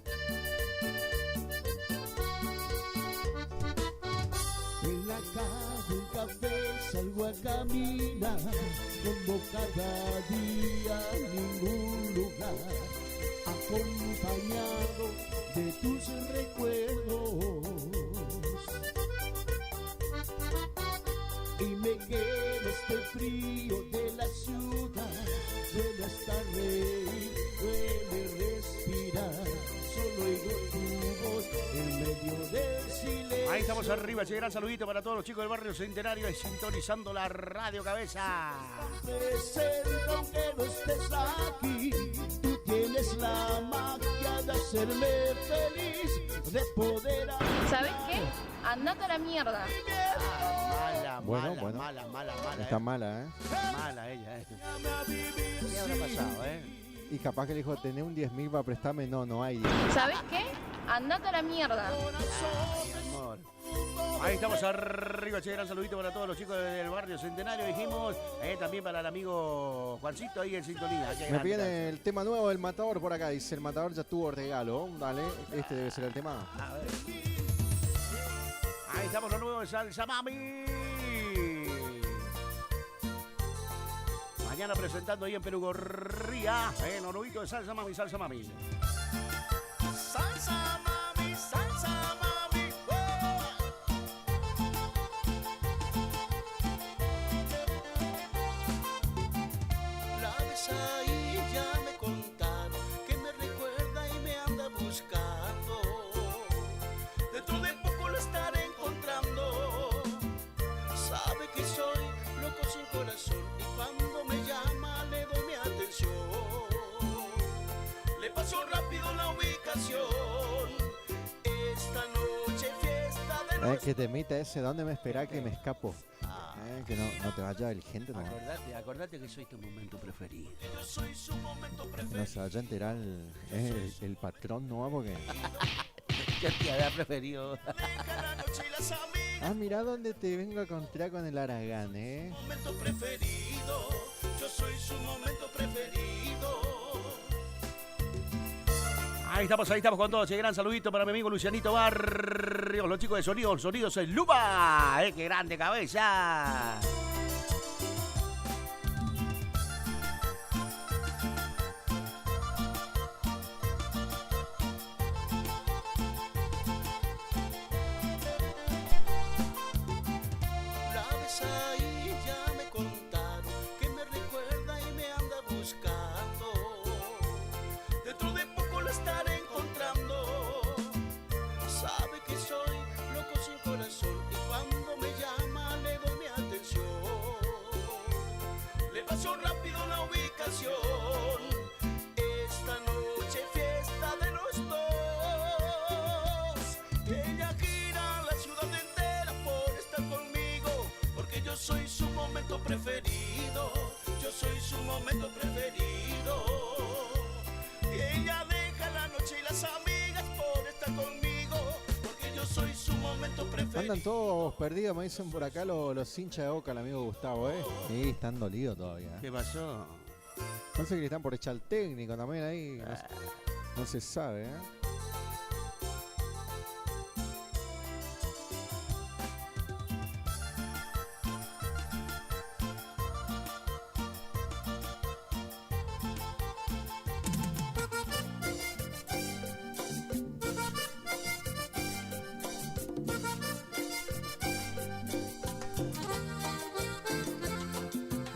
En la calle un café salgo a caminar, como cada día ningún lugar, acompañado de tus recuerdos. Y me queda este frío de la ciudad, duele hasta reír, duele respirar, solo oigo tu voz en medio del silencio. Ahí estamos arriba, ese gran saludito para todos los chicos del barrio Centenario y sintonizando la radio, cabeza. Presento aunque no estés aquí, tú tienes la magia de hacerme feliz, de poder... ¿Sabes qué? Andate a la mierda. Mala. Está mala, Mala ella, ¿Qué habrá pasado, Y capaz que le dijo, tenés un 10.000 para prestarme. No hay 10. ¿Sabes qué? Andate a la mierda. Ay, amor. Ahí estamos arriba, che, gran saludito para todos los chicos del barrio Centenario, dijimos, también para el amigo Juancito ahí en sintonía. Me pide el tema nuevo del Matador por acá, dice, el Matador ya tuvo regalo, dale, este debe ser el tema. A ver. Ahí estamos, lo nuevo de Salsa Mami. Mañana presentando ahí en Perugorría, el hornito de Salsa Mami, Salsa Mami. Salsa Mami, Salsa Mami. La vez ahí ya me contaron que me recuerda y me anda buscando. Dentro de poco lo estaré encontrando. Sabe que soy loco sin corazón y cuando me llama le doy mi atención. Le paso rápido la ubicación. Esta noche fiesta de los... Que te meta ese, ¿dónde me espera que me escapo? Que no te vaya el gente, no. Acordate que soy tu momento preferido. Yo soy su momento preferido. No se vaya a enterar el patrón, ¿no? Porque... Ya te había preferido. Mira dónde te vengo a encontrar con el Aragán, Momento preferido. Yo soy su momento preferido. Ahí estamos con todos. Gran saludito para mi amigo Lucianito Barrios, los chicos de Sonidos en Lupa. ¡Qué grande cabeza! La vez ahí ya me contaron que me recuerda y me anda buscando. Dentro de poco lo estaré encontrando. Sabe que soy loco sin corazón y cuando me llama le doy mi atención. Le paso rápido la ubicación. Esta noche fiesta de los dos. Ella gira la ciudad entera por estar conmigo, porque yo soy su momento preferido. Yo soy su momento preferido. Y ella deja la noche y las amigas por estar conmigo, porque yo soy su momento preferido. Andan todos perdidos, me dicen por acá los hinchas de Boca, el amigo Gustavo, Sí, están dolidos todavía. ¿Qué pasó? No sé que le están por echar al técnico también ahí. No se sabe,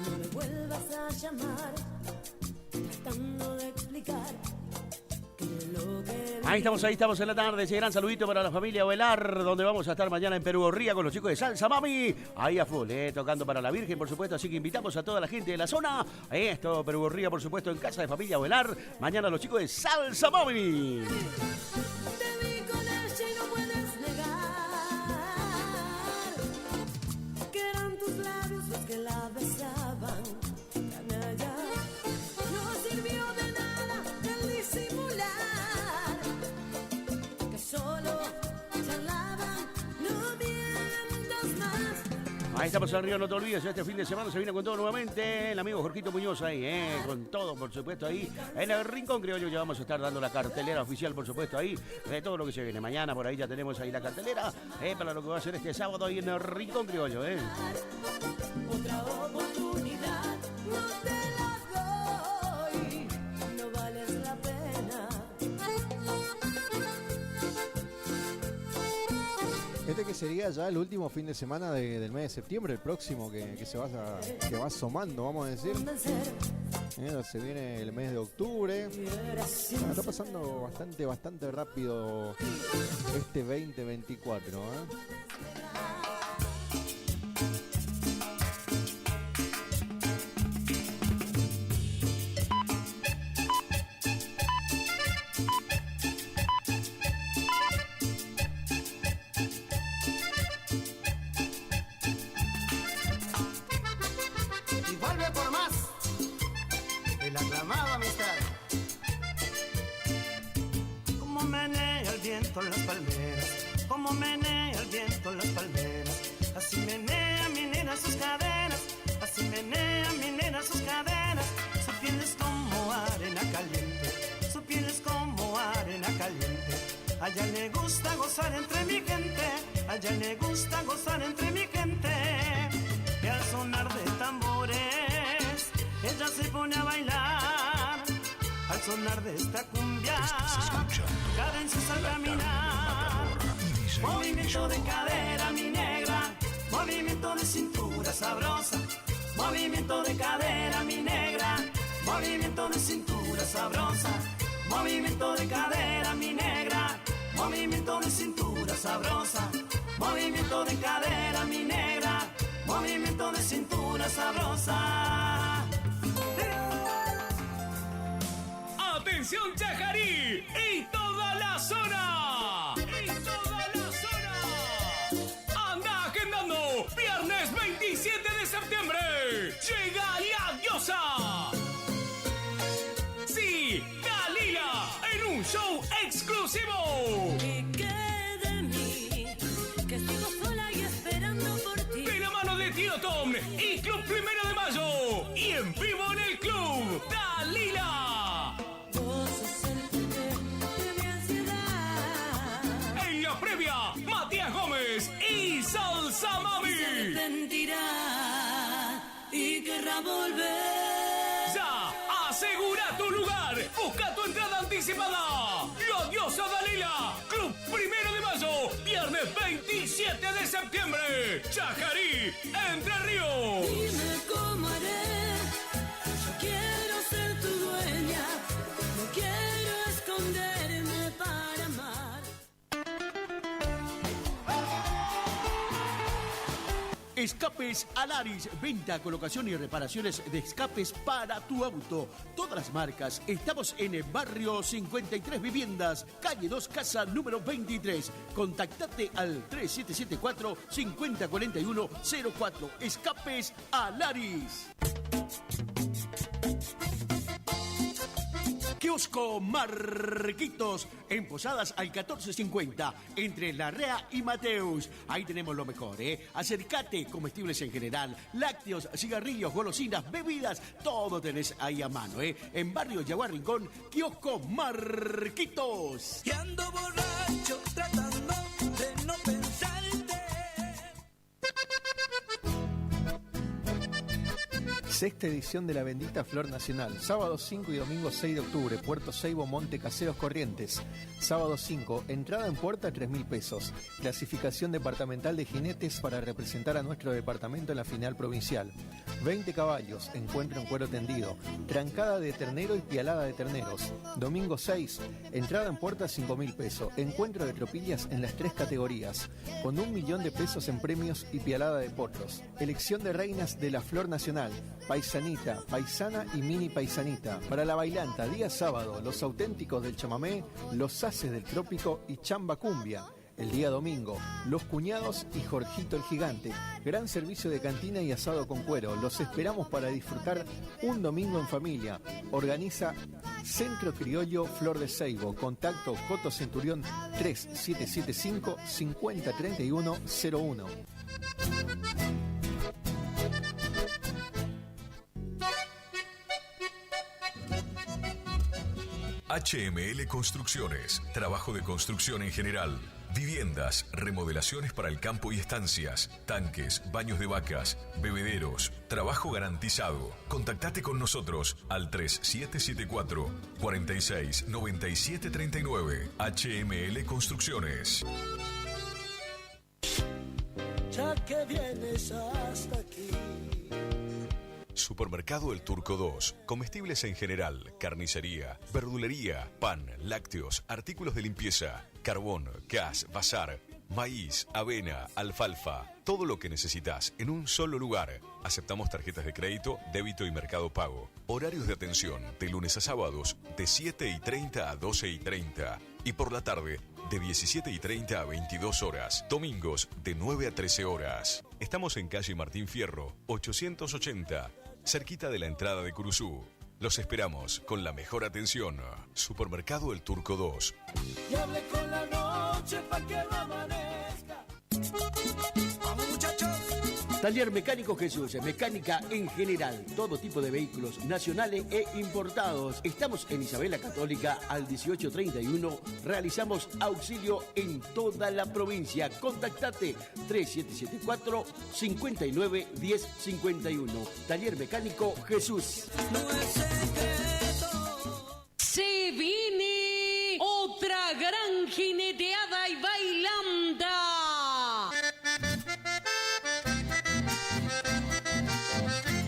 No me vuelvas a llamar tratando de explicar que lo que... Ahí estamos en la tarde. Ese gran saludito para la familia Ovelar, donde vamos a estar mañana en Perugorría con los chicos de Salsa Mami. Ahí a full, tocando para la Virgen, por supuesto. Así que invitamos a toda la gente de la zona. Esto, Perugorría, por supuesto, en casa de familia Ovelar. Mañana los chicos de Salsa Mami. Te vi con ella y no puedes negar que eran tus labios los que la besaban. Canalla, no sirvió de nada el disimular, que solo charlaban, no mientas más. Ahí estamos en Río, no te olvides, este fin de semana se viene con todo nuevamente. El amigo Jorgito Muñoz ahí, con todo, por supuesto, ahí. En el Rincón Criollo ya vamos a estar dando la cartelera oficial, por supuesto, ahí, de todo lo que se viene. Mañana por ahí ya tenemos ahí la cartelera, para lo que va a ser este sábado ahí en el Rincón Criollo, Otra oportunidad no te la doy, no vales la pena. Este que sería ya el último fin de semana del mes de septiembre, el próximo que que va asomando, vamos a decir. Se viene el mes de octubre. Está pasando bastante rápido este 2024, Y vuelve por más. El aclamado amistad. Como menea el viento las palmeras, como menea el viento las palmeras. Así menea mi nena sus caderas, así menea mi nena sus caderas. Su piel es como arena caliente, su piel es como arena caliente. A ella le gusta gozar entre mi gente, a ella le gusta gozar entre mi gente. Y al sonar de tambores, ella se pone a bailar al sonar de esta cumbia. Cadencias al caminar, movimiento de cadera mi negra, movimiento de cintura sabrosa, movimiento de cadera mi negra, movimiento de cintura sabrosa, movimiento de cadera mi negra, movimiento de cintura sabrosa, movimiento de cadera mi negra, movimiento de cintura sabrosa. ¡Atención Chajarí! ¡Y toda la zona! ¡Anda agendando! Viernes 27 de septiembre. Llega la diosa. Sí, Dalila, en un show exclusivo. ¿Qué queda de mí? Que sigo sola y esperando por ti. De la mano de Tío Tom y Club 1 de Mayo. Y en vivo en el club, Dalila. Vos sos el porqué de mi ansiedad. En la previa, Matías Gómez y Salsa Mami. Se arrepentirá y querrá volver. Ya, asegura tu lugar. Busca tu entrada anticipada. La diosa Dalila, Club 1 de Mayo, viernes 27 de septiembre. Chajarí, Entre Ríos. Dime cómo haré. Yo quiero ser tu dueña. No quiero esconderme para amar. Escapes Alaris, venta, colocación y reparaciones de escapes para tu auto. Todas las marcas. Estamos en el barrio 53 Viviendas, calle 2, casa número 23. Contactate al 3774-504104. Escapes Alaris. Kiosco Marquitos, en Posadas al 1450, entre Larrea y Mateus. Ahí tenemos lo mejor, ¿eh? Acércate, comestibles en general, lácteos, cigarrillos, golosinas, bebidas, todo tenés ahí a mano, ¿eh? En Barrio Yaguar Rincón, Kiosco Marquitos. Y ando borracho tratando de no pensarte. Sexta edición de la Bendita Flor Nacional. Sábado 5 y domingo 6 de octubre. Puerto Seibo, Monte Caseros, Corrientes. Sábado 5. Entrada en puerta 3.000 pesos. Clasificación departamental de jinetes para representar a nuestro departamento en la final provincial. 20 caballos. Encuentro en cuero tendido. Trancada de ternero y pialada de terneros. Domingo 6. Entrada en puerta 5.000 pesos. Encuentro de tropillas en las 3 categorías. Con 1 millón de pesos en premios y pialada de potros. Elección de reinas de la Flor Nacional. Paisanita, paisana y mini paisanita. Para la bailanta, día sábado, los auténticos del chamamé, los haces del trópico y chamba cumbia. El día domingo, los cuñados y Jorgito el gigante. Gran servicio de cantina y asado con cuero. Los esperamos para disfrutar un domingo en familia. Organiza Centro Criollo Flor de Seibo. Contacto Coto Centurión 3775 503101. HML Construcciones, trabajo de construcción en general, viviendas, remodelaciones para el campo y estancias, tanques, baños de vacas, bebederos, trabajo garantizado. Contactate con nosotros al 3774 46 97 39. HML Construcciones. Ya que vienes hasta aquí. Supermercado El Turco 2. Comestibles en general, carnicería, verdulería, pan, lácteos, artículos de limpieza, carbón, gas, bazar, maíz, avena, alfalfa. Todo lo que necesitas en un solo lugar. Aceptamos tarjetas de crédito, débito y mercado pago. Horarios de atención de lunes a sábados de 7:30 a 12:30. Y por la tarde de 17:30 a 22 horas. Domingos de 9 a 13 horas. Estamos en calle Martín Fierro, 880. Cerquita de la entrada de Curuzú. Los esperamos con la mejor atención. Supermercado El Turco 2. Y hablé con la noche pa' que no amanezca. Taller Mecánico Jesús, mecánica en general, todo tipo de vehículos nacionales e importados. Estamos en Isabel la Católica al 1831. Realizamos auxilio en toda la provincia. Contactate 3774-591051. Taller Mecánico Jesús. Se viene otra gran jineteada y bailanta.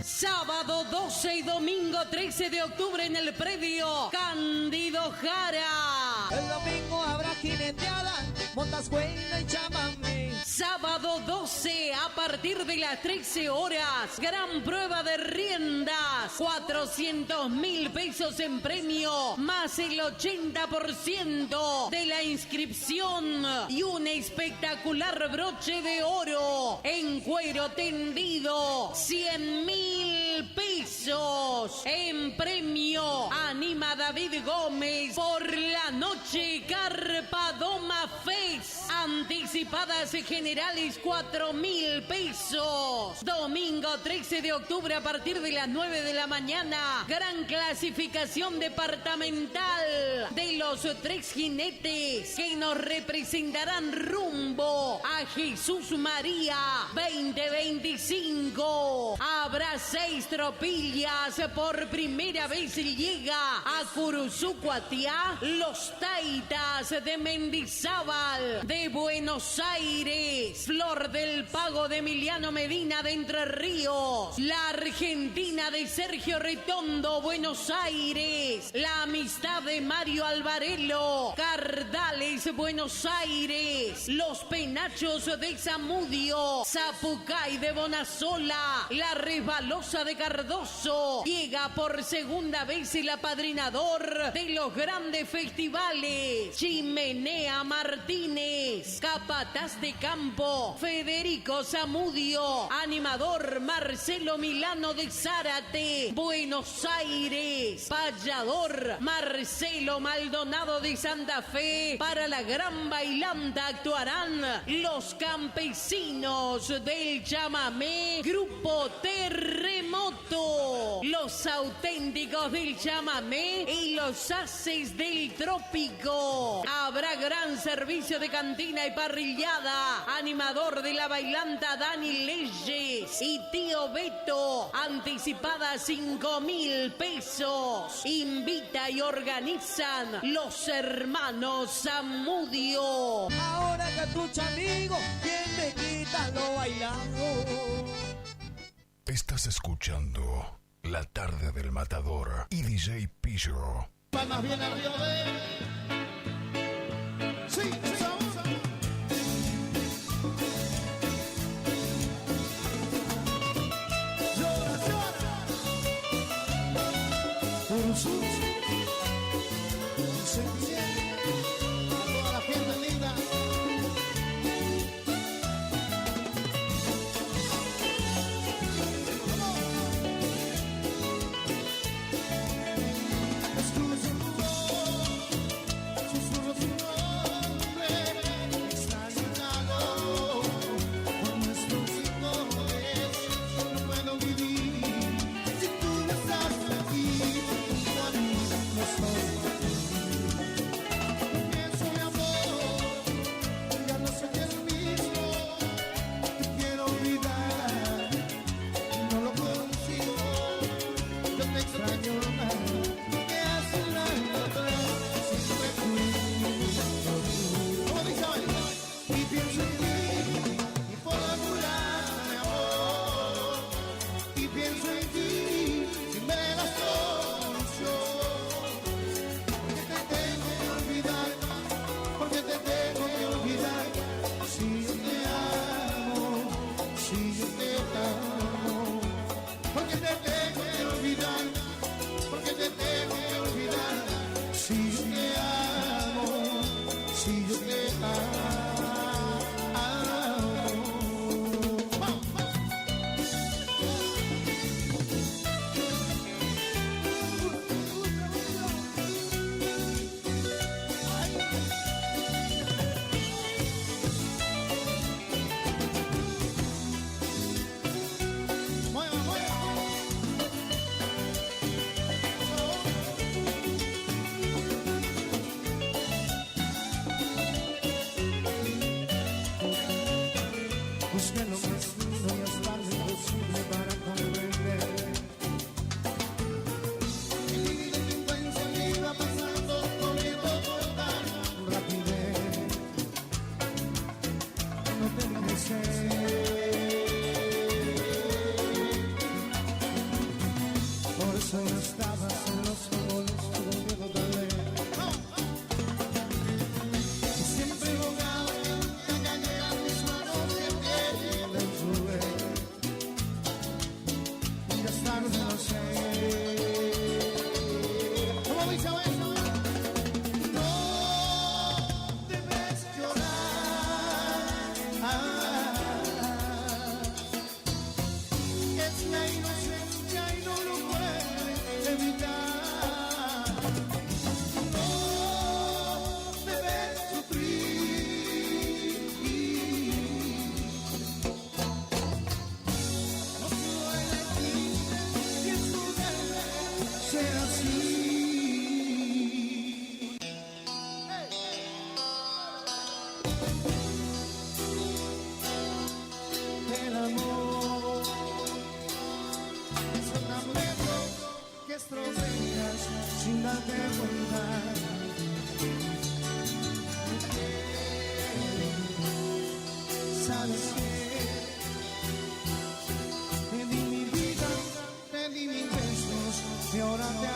Sábado 12 y domingo 13 de octubre en el predio Cándido Jara. El domingo habrá jineteada, montascuena y chamamé. Sábado 12 a partir de las 13 horas. Gran prueba de riendas. 400.000 pesos en premio. Más el 80% de la inscripción. Y un espectacular broche de oro en cuero tendido. 100.000 pesos en premio. Anima David Gómez por la noche Carpadoma Fest. Anticipadas generales 4.000 pesos. Domingo 13 de octubre a partir de las 9 de la mañana. Gran clasificación departamental de los 3 jinetes que nos representarán rumbo a Jesús María 2025. Habrá 6 tropillas. Por primera vez llega a Curuzucuatiá los Taitas de Mendizábal de Buenos Aires. Flor del Pago de Emiliano Medina de Entre Ríos. La Argentina de Sergio Retondo, Buenos Aires. La Amistad de Mario Alvarelo, Cardales, Buenos Aires. Los Penachos de Zamudio, Zapucay de Bonasola. La Resbalosa de Cardoso. Llega por segunda vez el apadrinador de los grandes festivales. Chimenea Martínez, capataz de campo Federico Zamudio, animador Marcelo Milano de Zárate, Buenos Aires, payador Marcelo Maldonado de Santa Fe. Para la gran bailanta actuarán los campesinos del chamamé, Grupo Terremoto, los auténticos del chamamé y los haces del trópico. Habrá gran servicio de cantina y parrillada. Animador de la bailanta Dani Leyes y Tío Beto. Anticipada 5.000 pesos. Invita y organizan los hermanos Zamudio. Ahora Catucha amigo, ¿quién me quita lo bailado? Estás escuchando La Tarde del Matador y DJ Pillo. Va más bien arriba de él. Sí, toda la gente linda. Susurro su nombre, extrañado por nuestros hijos. No puedo vivir si tú no estás aquí. No soy pienso mi amor, ya no soy el mismo. Te quiero olvidar y no lo consigo. Yo te extraño más que hace un año atrás. Siempre fui como dice hoy. Y pienso en ti y puedo curarme, amor. Y pienso en ti si me das solución. Porque te tengo que olvidar, porque te tengo que olvidar. Si yo te amo, si yo te amo. Porque te tengo que olvidar, porque estabas en los árboles durmiéndote. Y siempre jugaba que cayeran mis manos de piel en su vez. Y ya sabes, no sé. ¿Cómo dice eso? El amor es un lamento que estropeas sin darte cuenta. Sabes que te di mi vida, te di mis besos y ahora te